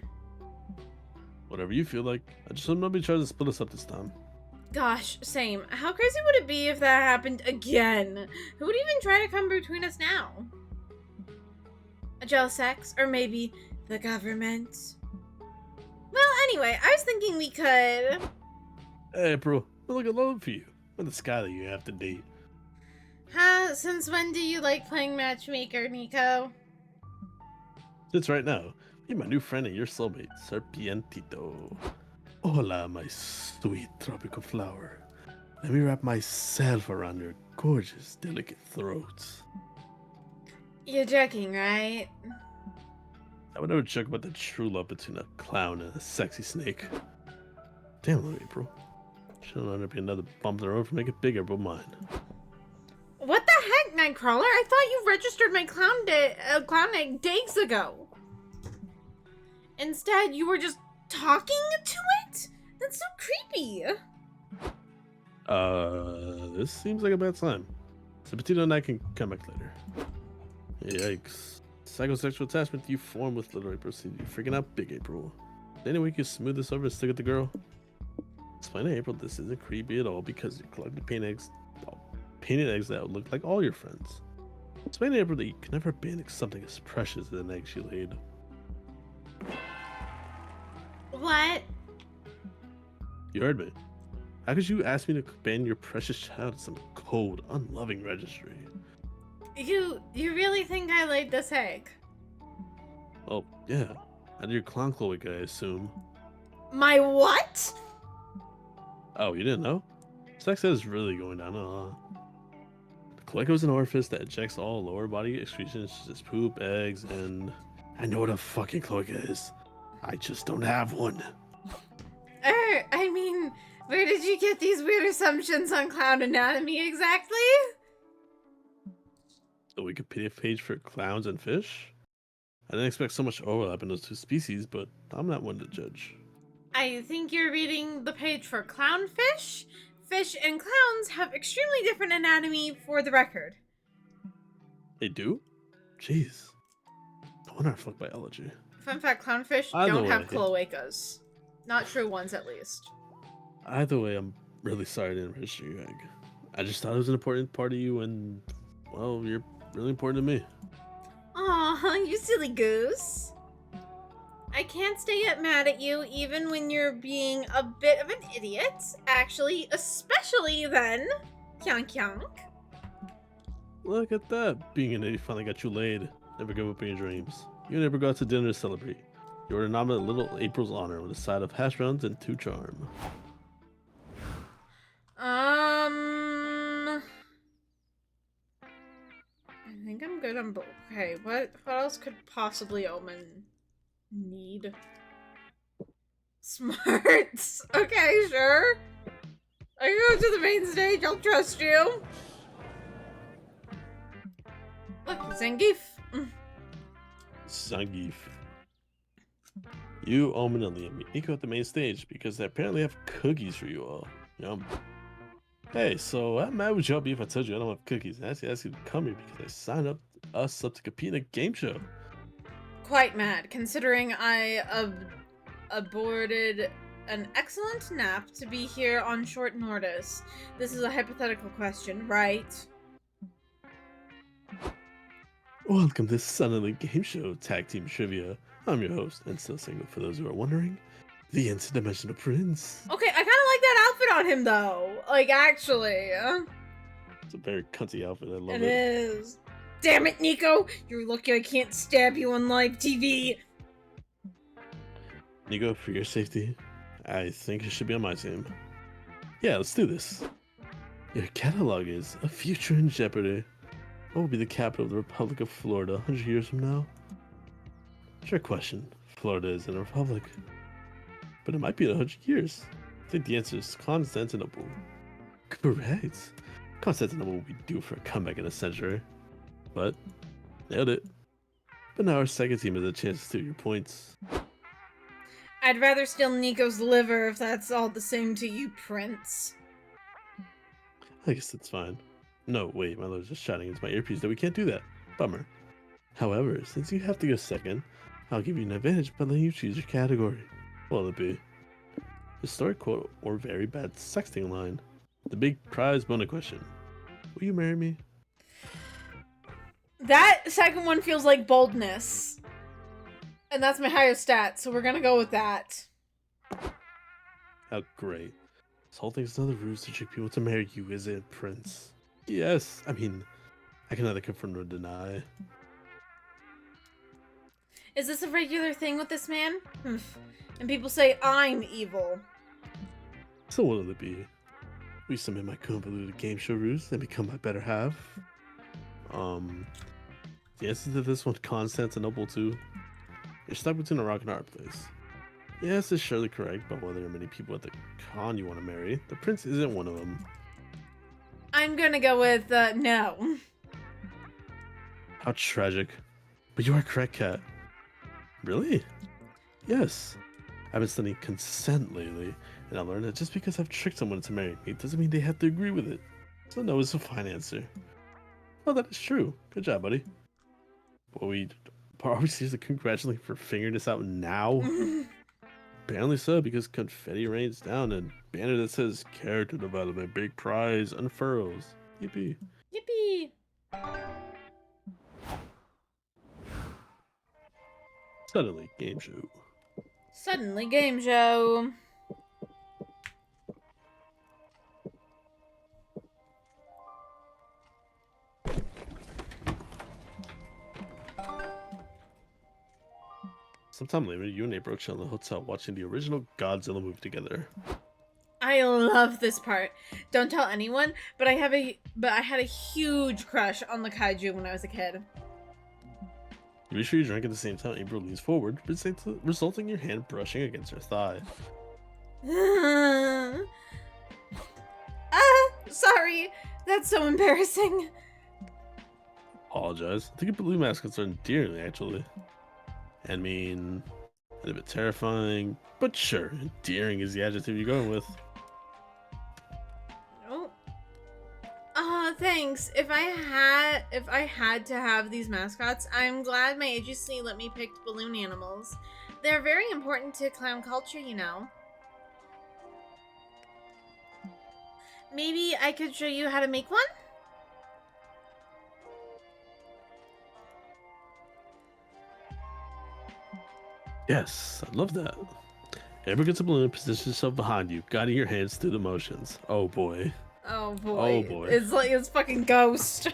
Whatever you feel like. I just hope nobody tries to split us up this time. Gosh, same. How crazy would it be if that happened again? Who would even try to come between us now? A jealous ex? Or maybe the government? Well, anyway, I was thinking we could... Hey, April. Look at love for you. And the sky that you have to date. Huh? Since when do you like playing matchmaker, Nico? Since right now, be my new friend and your soulmate, Serpientito. Hola, my sweet tropical flower. Let me wrap myself around your gorgeous, delicate throat. You're joking, right? I would never joke about the true love between a clown and a sexy snake. Damn, little April. Shouldn't let there be another bump in the road for making Big April mine. What the heck, Nightcrawler? I thought you registered my clown egg days ago. Instead, you were just talking to it? That's so creepy. This seems like a bad sign. So Petito and I can come back later. Yikes. Psychosexual attachment you form with little April seems to be freaking out Big April. Any way you can smooth this over and stick with the girl? Explain to April this isn't creepy at all because you're collecting painted eggs that would look like all your friends. Explain to April that you can never ban something as precious as an egg she laid. What? You heard me. How could you ask me to ban your precious child to some cold, unloving registry? You really think I laid this egg? Well, yeah. Out of your clown cloaca, I assume. My what? Oh, you didn't know? Sex ed is really going down, The cloaca was an orifice that ejects all lower body excretions such as poop, eggs, and... I know what a fucking cloaca is. I just don't have one. I mean, where did you get these weird assumptions on clown anatomy exactly? The Wikipedia page for clowns and fish? I didn't expect so much overlap in those two species, but I'm not one to judge. I think you're reading the page for clownfish. Fish and clowns have extremely different anatomy for the record. They do? Jeez. No wonder I fuck biology. Fun fact, clownfish Either don't have way. cloacas. Not true ones, at least. Either way, I'm really sorry I didn't register your egg. I just thought it was an important part of you and, well, you're really important to me. Oh, you silly goose. I can't stay mad at you even when you're being a bit of an idiot. Actually, especially then. Kyonk kyonk. Look at that. Being an idiot finally got you laid. Never give up on your dreams. You never go out to dinner to celebrate. You were nominated Little April's honor with a side of hash browns and 2 charm. I think I'm good on both. Okay, what else could possibly Omen need? Smarts. Okay, sure. I go to the main stage. I'll trust you. Look, Zangief. Zangief. You, Omen, and Liam meet Nico at the main stage because they apparently have cookies for you all. Yum. Hey, so how mad would y'all be if I told you I don't have cookies and asked you to come here because I signed us up to compete in a game show? Quite mad, considering I aborted an excellent nap to be here on short notice. This is a hypothetical question, right? Welcome to Son of the Game Show Tag Team Trivia. I'm your host, and still single for those who are wondering, the Interdimensional Prince. Okay, I kind of like that outfit on him, though. Like, actually. It's a very cunty outfit, I love it. It is. Damn it, Nico! You're lucky I can't stab you on live TV. Nico, for your safety, I think you should be on my team. Yeah, let's do this. Your catalog is A Future in Jeopardy. What will be the capital of the Republic of Florida 100 years from now? Trick question. Florida is in a republic. But it might be in 100 years. I think the answer is Constantinople. Correct. Constantinople will be due for a comeback in a century. But, nailed it. But now our second team has a chance to steal your points. I'd rather steal Nico's liver if that's all the same to you, Prince. I guess that's fine. No, wait, my love's just shouting into my earpiece that we can't do that. Bummer. However, since you have to go second, I'll give you an advantage by letting you choose your category. What will it be? Historic quote or very bad sexting line? The big prize bonus question. Will you marry me? That second one feels like boldness. And that's my highest stat, so we're gonna go with that. How great. This whole thing's another ruse to trick people to marry you, is it, Prince? Yes, I mean, I can neither confirm nor deny. Is this a regular thing with this man? And people say I'm evil. So what will it be? We submit my convoluted game show ruse and become my better half? The answer to this one, Constantinople too. You're stuck between a rock and a hard place. Yes, it's surely correct, but while there are many people at the con you want to marry, the prince isn't one of them. I'm gonna go with, no. How tragic. But you are correct, Kat. Really? Yes. I've been studying consent lately, and I learned that just because I've tricked someone into marrying me doesn't mean they have to agree with it. So no is a fine answer. Well, that is true. Good job, buddy. But are we seriously congratulating for figuring this out now? Apparently so, because confetti rains down and banner that says character development, big prize unfurls. Yippee. Yippee! Suddenly, game show. Suddenly game show. Sometime later, you and April chill in the hotel watching the original Godzilla movie together. I love this part. Don't tell anyone, but I had a huge crush on the kaiju when I was a kid. Be sure you drink at the same time. April leans forward, resulting in your hand brushing against her thigh. Sorry. That's so embarrassing. Apologize. I think your blue mascots are endearing, actually. I mean, a bit terrifying, but sure, endearing is the adjective you're going with. Oh, thanks. If I had to have these mascots, I'm glad my agency let me pick balloon animals. They're very important to clown culture, you know. Maybe I could show you how to make one? Yes, I love that. Amber gets a balloon and positions herself behind you, guiding your hands through the motions. Oh boy. Oh boy. Oh boy. It's like it's fucking Ghost.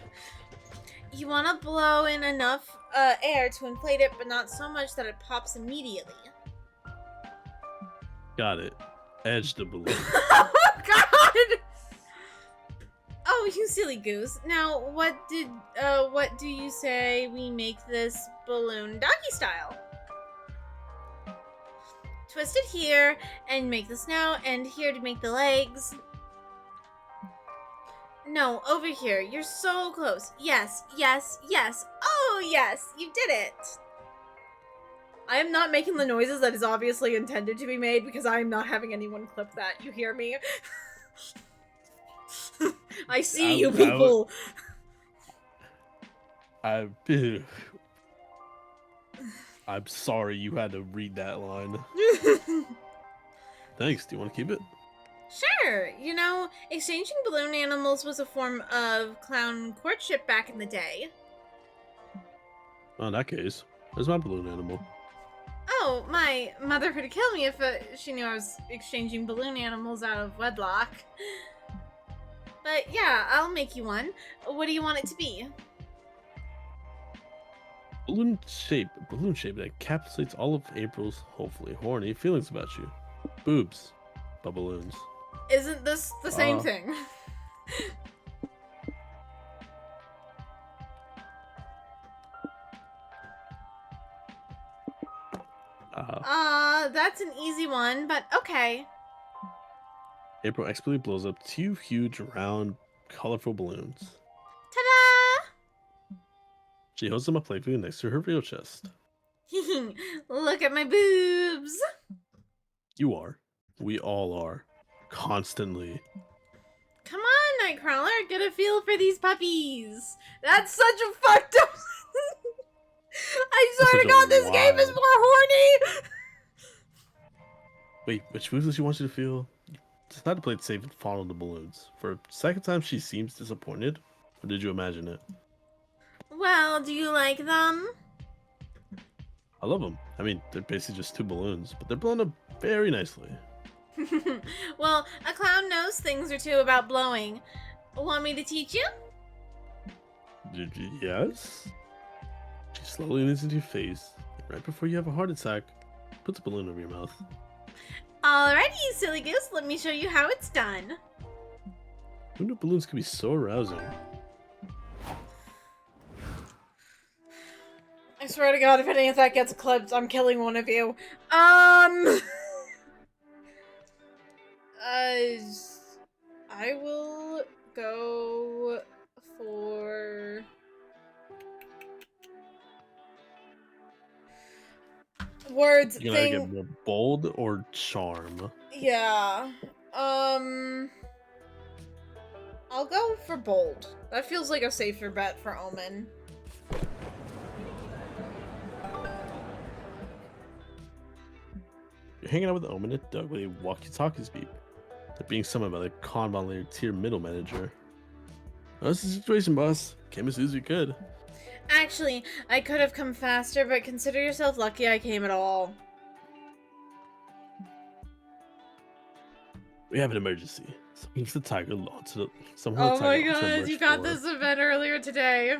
You want to blow in enough air to inflate it, but not so much that it pops immediately. Got it. Edge the balloon. Oh god! Oh, you silly goose. Now, what do you say we make this balloon doggy style? Twist it here and make the snout, and here to make the legs. No, over here. You're so close. Yes, yes, yes. Oh, yes, you did it. I am not making the noises that is obviously intended to be made because I am not having anyone clip that. You hear me? I see you people. I'm sorry you had to read that line. Thanks. Do you want to keep it? Sure. You know, exchanging balloon animals was a form of clown courtship back in the day. Well, in that case, there's my balloon animal. Oh, my mother would kill me if she knew I was exchanging balloon animals out of wedlock. But yeah, I'll make you one. What do you want it to be? Balloon shape that encapsulates all of April's hopefully horny feelings about you. Boobs, but balloons. Isn't this the same thing? That's an easy one, but okay. April expertly blows up 2 huge, round, colorful balloons. Ta-da! She holds them up playfully next to her real chest. Look at my boobs! You are. We all are. Constantly. Come on, Nightcrawler, get a feel for these puppies. That's such a fucked up. I swear to God, this game is more horny. Wait, which moves does she want you to feel? Decide to play it safe and follow the balloons. For a second time, she seems disappointed. Or did you imagine it? Well, do you like them? I love them. I mean, they're basically just 2 balloons, but they're blown up very nicely. Well, a clown knows things or two about blowing. Want me to teach you? Yes? She slowly leans into your face, and right before you have a heart attack, puts a balloon over your mouth. Alrighty, you silly goose, let me show you how it's done. Who knew balloons could be so arousing? I swear to God, if any of that gets clipped, I'm killing one of you. I will go for... words. You're gonna get more bold or charm? Yeah. I'll go for bold. That feels like a safer bet for Omen. You're hanging out with Omen and Doug when they walkie-talkies beep. They're being summoned by the Kanban layer tier middle manager. What's the situation, boss? Came as soon as we could. Actually, I could have come faster, but consider yourself lucky I came at all. We have an emergency. Someone's the tiger launched to the... Oh my God, you got this event earlier today.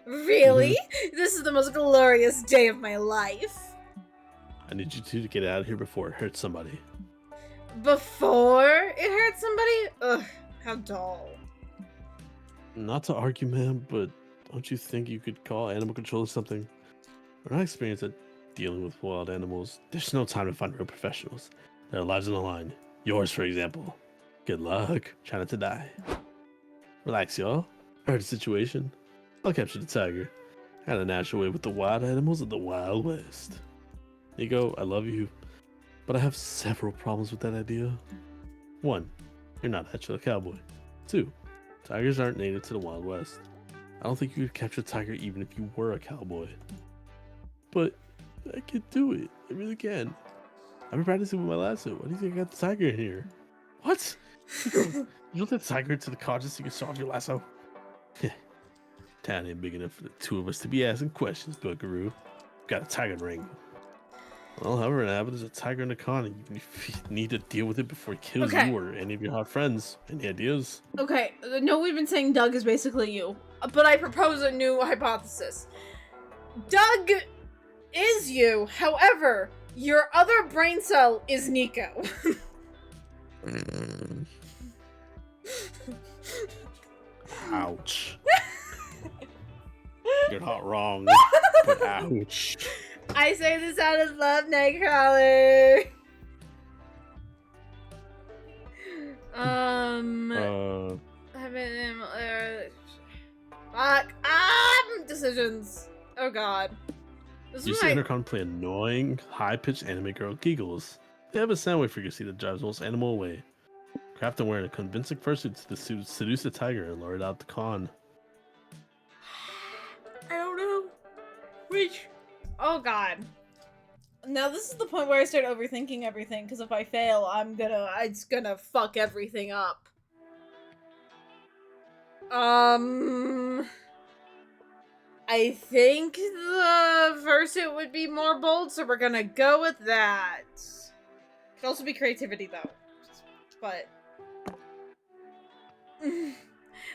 Really? This is the most glorious day of my life. I need you two to get out of here before it hurts somebody. Before it hurts somebody? Ugh, how dull. Not to argue, ma'am, but don't you think you could call animal control or something? We're not experienced at dealing with wild animals. There's no time to find real professionals. Their lives on the line. Yours, for example. Good luck. Try not to die. Relax, y'all. I heard the situation. I'll capture the tiger. I got a natural way with the wild animals of the Wild West. Nico, I love you, but I have several problems with that idea. 1. You're not actually a cowboy. 2. Tigers aren't native to the Wild West. I don't think you could capture a tiger even if you were a cowboy. But I can do it. I really can. I've been practicing with my lasso. Why do you think I got the tiger in here? What? You don't let the tiger into the cottage so you can start off your lasso? Town ain't big enough for the 2 of us to be asking questions, Buckaroo. Got a tiger ring. Well, however, Abbott is a tiger in the con, and you need to deal with it before he kills Okay. you or any of your hot friends. Any ideas? Okay, no, we've been saying Doug is basically you, but I propose a new hypothesis. Doug is you, however, your other brain cell is Nico. Ouch. You're not wrong, but ouch. I say this out of love, Nightcrawler. Fuck. Decisions. Oh god. This You is see my... Intercom play annoying, high-pitched anime girl giggles. They have a sound frequency that drives most animal away. Craft and wearing a convincing fursuit to seduce the tiger and lure it out the con. I don't know. Which? Oh god. Now this is the point where I start overthinking everything, because if I fail, it's gonna fuck everything up. I think the fursuit would be more bold, so we're gonna go with that. Could also be creativity, though. But...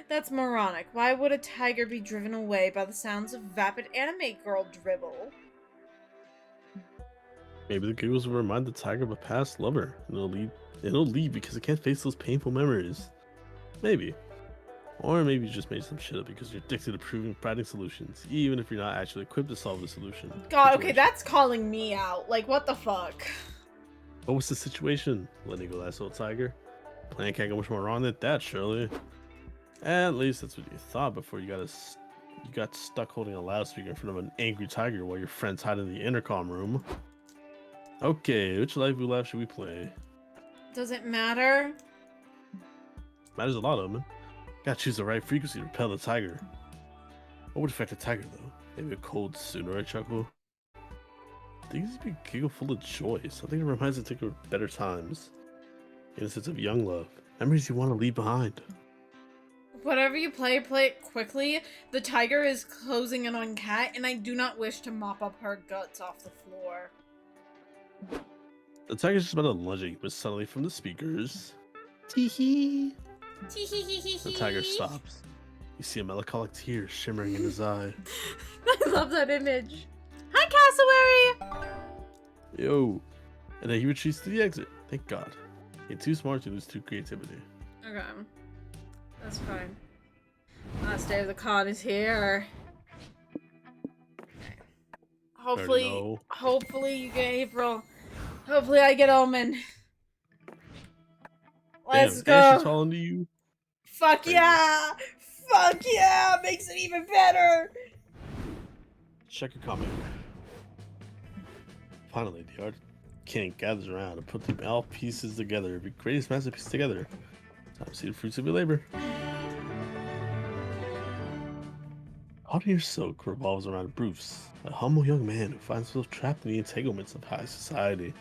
That's moronic. Why would a tiger be driven away by the sounds of vapid anime girl dribble? Maybe the giggles will remind the tiger of a past lover, and it'll leave because it can't face those painful memories. Maybe. Or maybe you just made some shit up because you're addicted to finding solutions, even if you're not actually equipped to solve the solution. God, okay, that's calling me out. Like, what the fuck? What was the situation? Letting go that old tiger? Plan can't go much more wrong than that, surely. At least that's what you thought before you got stuck holding a loudspeaker in front of an angry tiger while your friends hide in the intercom room. Okay, which live we laugh should we play? Does it matter? Matters a lot, Omen. Gotta choose the right frequency to repel the tiger. What would affect the tiger, though? Maybe a cold soon or a chuckle? I think it's a big giggle full of joy. Something that reminds the tiger of better times. Innocence of young love. Memories you want to leave behind. Whatever you play it quickly. The tiger is closing in on Cat, and I do not wish to mop up her guts off the floor. The tiger's just about to lunge at you, but suddenly from the speakers... Tee-hee! The tiger stops. You see a melancholic tear shimmering in his eye. I love that image. Hi, Cassowary! Yo! And then he retreats to the exit. Thank God. You're too smart to lose to creativity. Okay. That's fine. Last day of the con is here. Okay. Hopefully you get April. Hopefully I get Omen. Let's Damn, and go. she's falling to you. Fuck yeah! Fuck yeah! Makes it even better! Check your comment. Finally, the art king gathers around and puts all pieces together. The greatest masterpiece together. Time to see the fruits of your labor. Caught in Your Silk revolves around Bruce, a humble young man who finds himself trapped in the entanglements of high society.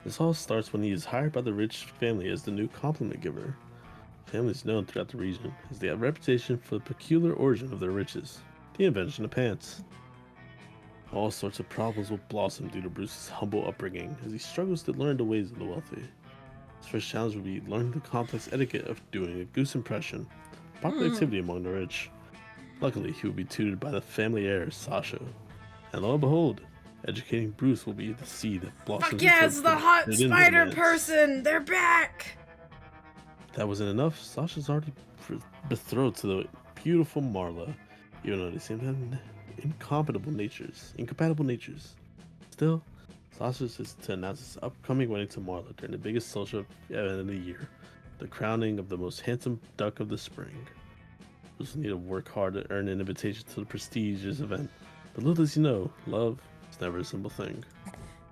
This all starts when he is hired by the rich family as the new compliment giver. The family is known throughout the region as they have a reputation for the peculiar origin of their riches, the invention of pants. All sorts of problems will blossom due to Bruce's humble upbringing as he struggles to learn the ways of the wealthy. His first challenge will be learning the complex etiquette of doing a goose impression, a popular activity among the rich. Luckily, he will be tutored by the family heir, Sasha. And lo and behold, educating Bruce will be the seed that blossoms. Fuck yeah, it's the hot into spider romance. person! They're back! If that wasn't enough, Sasha's already betrothed to the beautiful Marla, even though they seem to have incompatible natures. Still, Sasha is to announce his upcoming wedding to Marla during the biggest social event of the year, the crowning of the most handsome duck of the spring. Bruce will need to work hard to earn an invitation to the prestigious event, but little does he know, love is never a simple thing.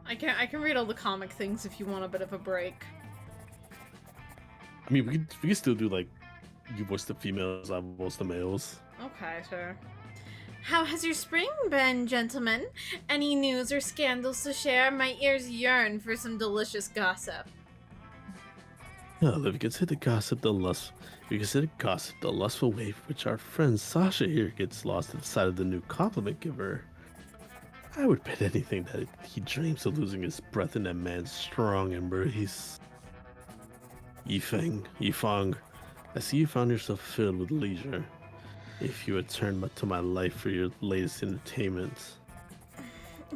I can read all the comic things if you want a bit of a break. I mean, we can still do like you voice the females, I voice the males. Okay, sure. How has your spring been, gentlemen? Any news or scandals to share? My ears yearn for some delicious gossip. Well, if you consider gossip the lustful way which our friend Sasha here gets lost at the sight of the new compliment giver. I would bet anything that he dreams of losing his breath in that man's strong embrace. Yifeng, I see you found yourself filled with leisure. If you had turned to my life for your latest entertainment.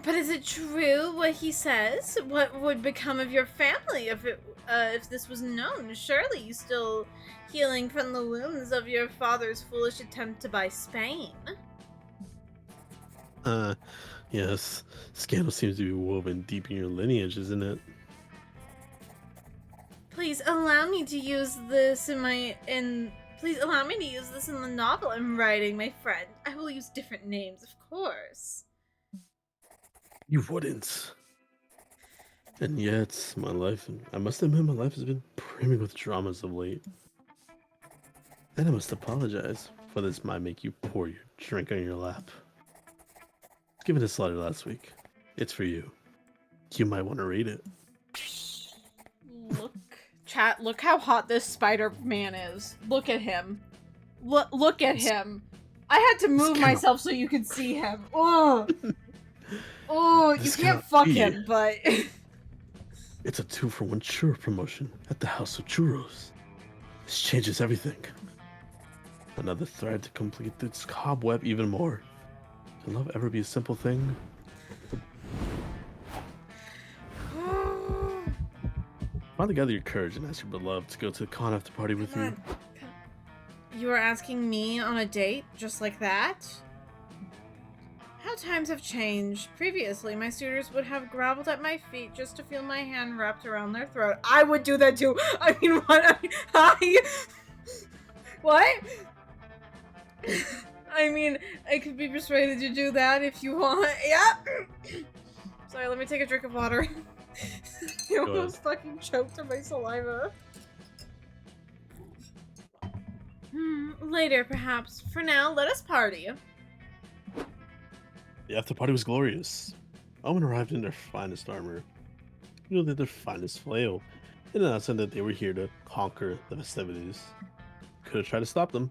But is it true what he says? What would become of your family if this was known? Surely you still healing from the wounds of your father's foolish attempt to buy Spain. Yes. Scandal seems to be woven deep in your lineage, isn't it? Please allow me to use this Please allow me to use this in the novel I'm writing, my friend. I will use different names, of course. You wouldn't. And yet, I must admit, my life has been brimming with dramas of late. And I must apologize, for this might make you pour your drink on your lap. Give it this letter last week. It's for you. You might want to read it. Chat, look how hot this Spider-Man is. Look at him. Look at him. I had to move myself so you could see him. Oh, oh, you can't fuck him, but... It's a 2-for-1 churro promotion at the House of Churros. This changes everything. Another thread to complete this cobweb even more. Can love ever be a simple thing? Finally gather your courage and ask your beloved to go to the con after party with you. You are asking me on a date just like that? How times have changed. Previously, my suitors would have groveled at my feet just to feel my hand wrapped around their throat. I would do that too. I mean, what? What? I mean, I could be persuaded to do that if you want. Yep. Sorry, let me take a drink of water. I almost fucking choked on my saliva. Later, perhaps. For now, let us party. The after party was glorious. Omen arrived in their finest armor, wielded their finest flail, and announced that they were here to conquer the festivities. Could have tried to stop them,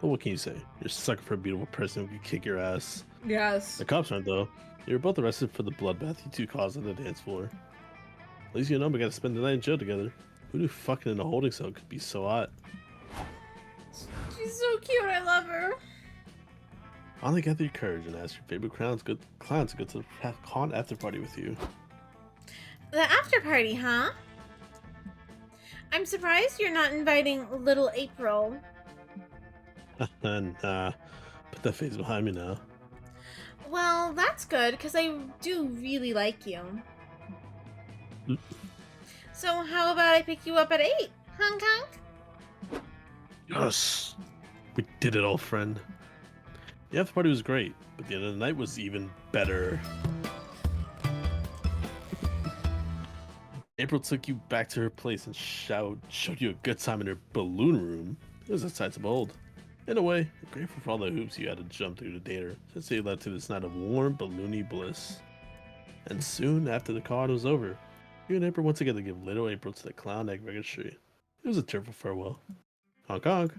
but what can you say? You're a sucker for a beautiful person who can kick your ass. Yes. The cops aren't though. You were both arrested for the bloodbath you two caused on the dance floor. At least you know we gotta spend the night in jail together. Who knew fucking in a holding cell could be so hot? She's so cute, I love her. Finally gather your courage and ask your favorite clowns to go to the con after party with you. The after party, huh? I'm surprised you're not inviting little April. Nah, put that face behind me now. Well, that's good, because I do really like you. So how about I pick you up at 8, Hong Kong? Yes! We did it, old friend. The after party was great, but the end of the night was even better. April took you back to her place and showed you a good time in her balloon room. It was a sight to behold. In a way, I'm grateful for all the hoops you had to jump through to date her, since they led to this night of warm, balloony bliss. And soon after the con was over, you and April went together to give little April to the clown egg registry. It was a tearful farewell. Hong Kong.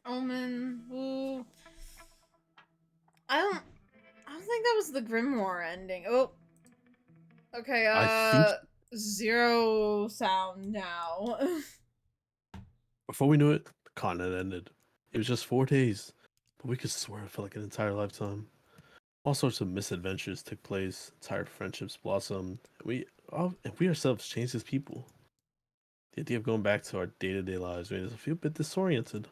Omen, woo. I don't think that was the Grimoire ending. Oh. Okay, I think... zero sound now. Before we knew it, the con had ended. It was just 4 days, but we could swear it felt like an entire lifetime. All sorts of misadventures took place, entire friendships blossomed, and we ourselves changed as people. The idea of going back to our day-to-day lives made us feel a bit disoriented.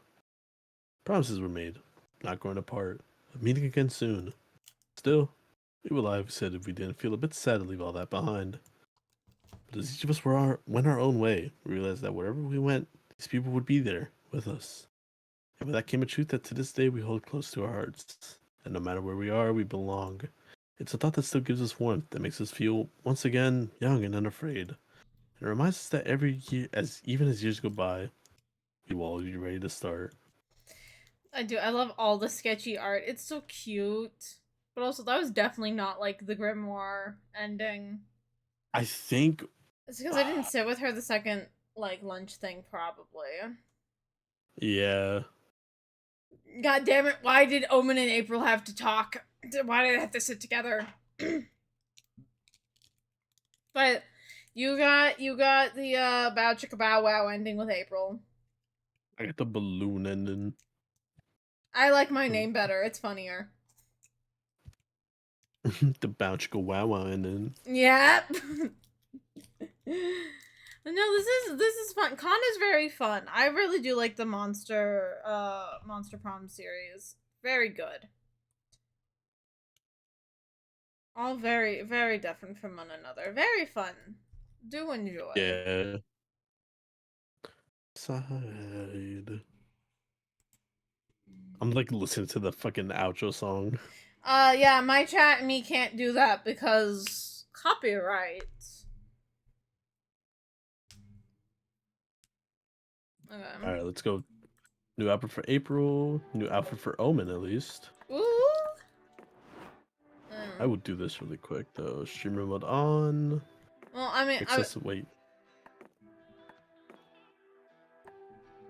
Promises were made, not growing apart, of meeting again soon. Still, we would have said if we didn't feel a bit sad to leave all that behind. But as each of us went our own way, we realized that wherever we went, these people would be there with us. And with that came a truth that to this day we hold close to our hearts. And no matter where we are, we belong. It's a thought that still gives us warmth, that makes us feel, once again, young and unafraid. And it reminds us that every year, even as years go by, we will always be ready to start. I do. I love all the sketchy art. It's so cute. But also, that was definitely not like the Grimoire ending. I think It's because I didn't sit with her the second like lunch thing probably. Yeah. God damn it! Why did Omen and April have to talk? Why did they have to sit together? But you got the Bow Chicka Bow Wow ending with April. I got the balloon ending. I like my name better. It's funnier. The bounce go wow wow ending. Yep. No, this is fun. Con is very fun. I really do like the Monster Prom series. Very good. All very, very different from one another. Very fun. Do enjoy. Yeah. Side. I'm like listening to the fucking outro song. Yeah, my chat and me can't do that because copyright. Okay. Alright, let's go. New outfit for April. New outfit for Omen, at least. Ooh. I would do this really quick, though. Streamer mode on. Well, I mean, Wait.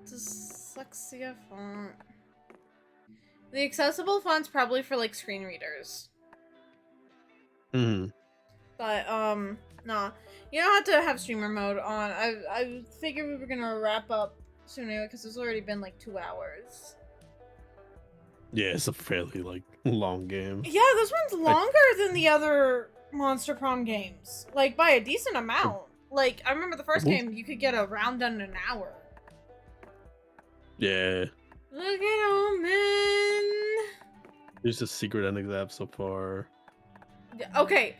Dyslexia font. The accessible font's probably for like screen readers. Hmm. But nah. You don't have to have streamer mode on. I figured we were gonna wrap up soon anyway because it's already been like 2 hours. Yeah, it's a fairly like long game. Yeah, this one's longer than the other Monster Prom games. Like by a decent amount. Like I remember the first game you could get a round done in an hour. Yeah. Look at Omen. There's a secret ending app so far. Okay.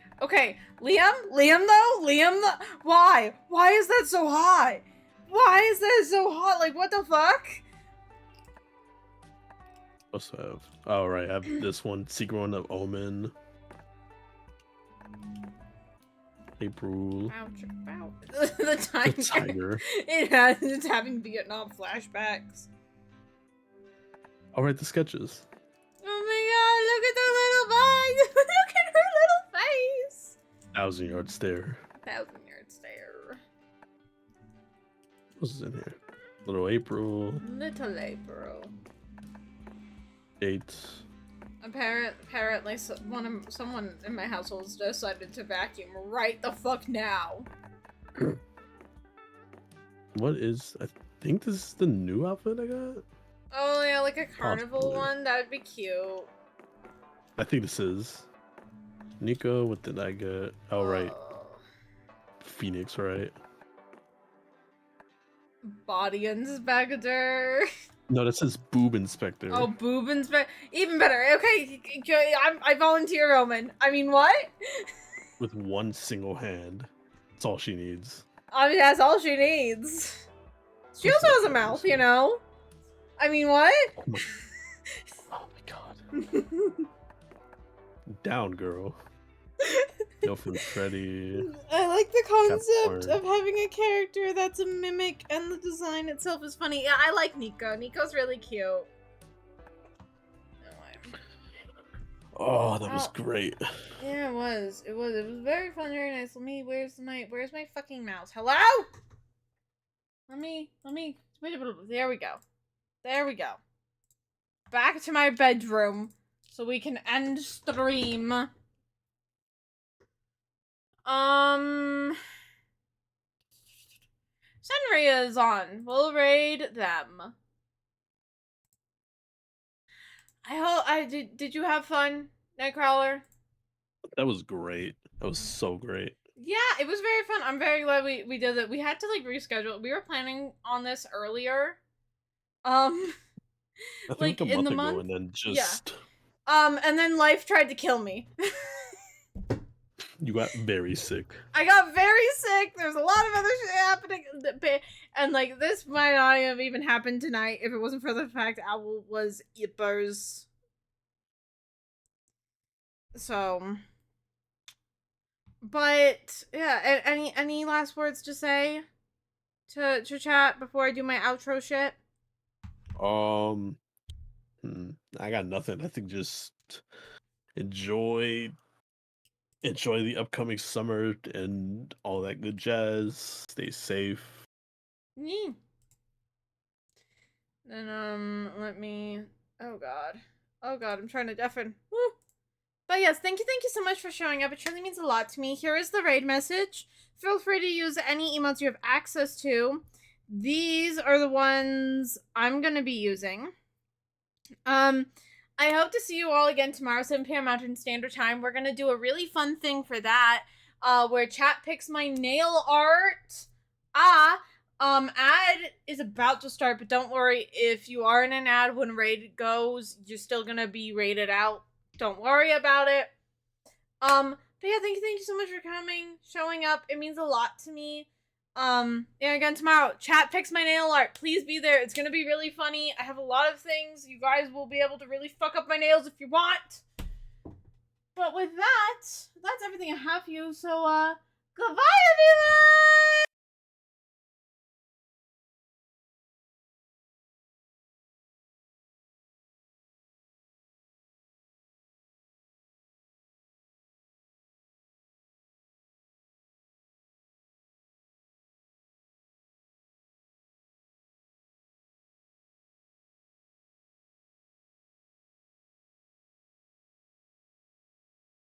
Liam though? Why? Why is that so hot? Why is that so hot? Like, what the fuck? Also have. Oh, right. I have this one. Secret one of Omen. April. The tiger. The tiger. It's having Vietnam flashbacks. All right, the sketches. Oh my god, look at the little bug! Look at her little face! 1,000-yard stare. 1,000-yard stare. What's in here? Little April. Little April. Dates. Apparently, someone in my household has decided to vacuum right the fuck now. What is? I think this is the new outfit I got. Oh yeah, like a carnival Possibly. one. That would be cute. I think this is. Nico, what did I get? Oh, right. Phoenix, right? Body inspector. No, that says boob inspector. Oh, boob inspector. Even better. Okay, I volunteer, Roman. I mean, what? With one single hand. That's all she needs. I mean, that's all she needs. She also has a mouth, you know? I mean, what? Oh my god. Down, girl. No from Freddy. I like the concept Capricorn. of having a character that's a mimic, and the design itself is funny. Yeah, I like Nico. Nico's really cute. Oh, that was great. Yeah, it was. It was very fun, very nice. Where's my fucking mouse? Hello? Let me, there we go. There we go. Back to my bedroom, so we can end stream. Senria is on. We'll raid them. Did you have fun, Nightcrawler? That was great. That was so great. Yeah, it was very fun. I'm very glad we did it. We had to like reschedule. We were planning on this earlier. I think like a in the month ago, month, and then just and then life tried to kill me. you got very sick. I got very sick. There's a lot of other shit happening, and like this might not have even happened tonight if it wasn't for the fact Owl was yippers. So, but yeah, any last words to say to chat before I do my outro shit? I got nothing. I think just enjoy the upcoming summer and all that good jazz. Stay safe. Yeah. And let me. Oh god. Oh god, I'm trying to deafen. Woo. But yes, thank you so much for showing up. It truly means a lot to me. Here is the raid message. Feel free to use any emotes you have access to. These are the ones I'm gonna be using. I hope to see you all again tomorrow, 7 p.m. Mountain Standard Time. We're gonna do a really fun thing for that, where chat picks my nail art. Ad is about to start, but don't worry, if you are in an ad when raid goes, you're still gonna be rated out. Don't worry about it. But yeah, thank you so much for coming, showing up. It means a lot to me. Yeah, again tomorrow, chat picks my nail art. Please be there. It's gonna be really funny. I have a lot of things. You guys will be able to really fuck up my nails if you want. But with that, that's everything I have for you. So, goodbye!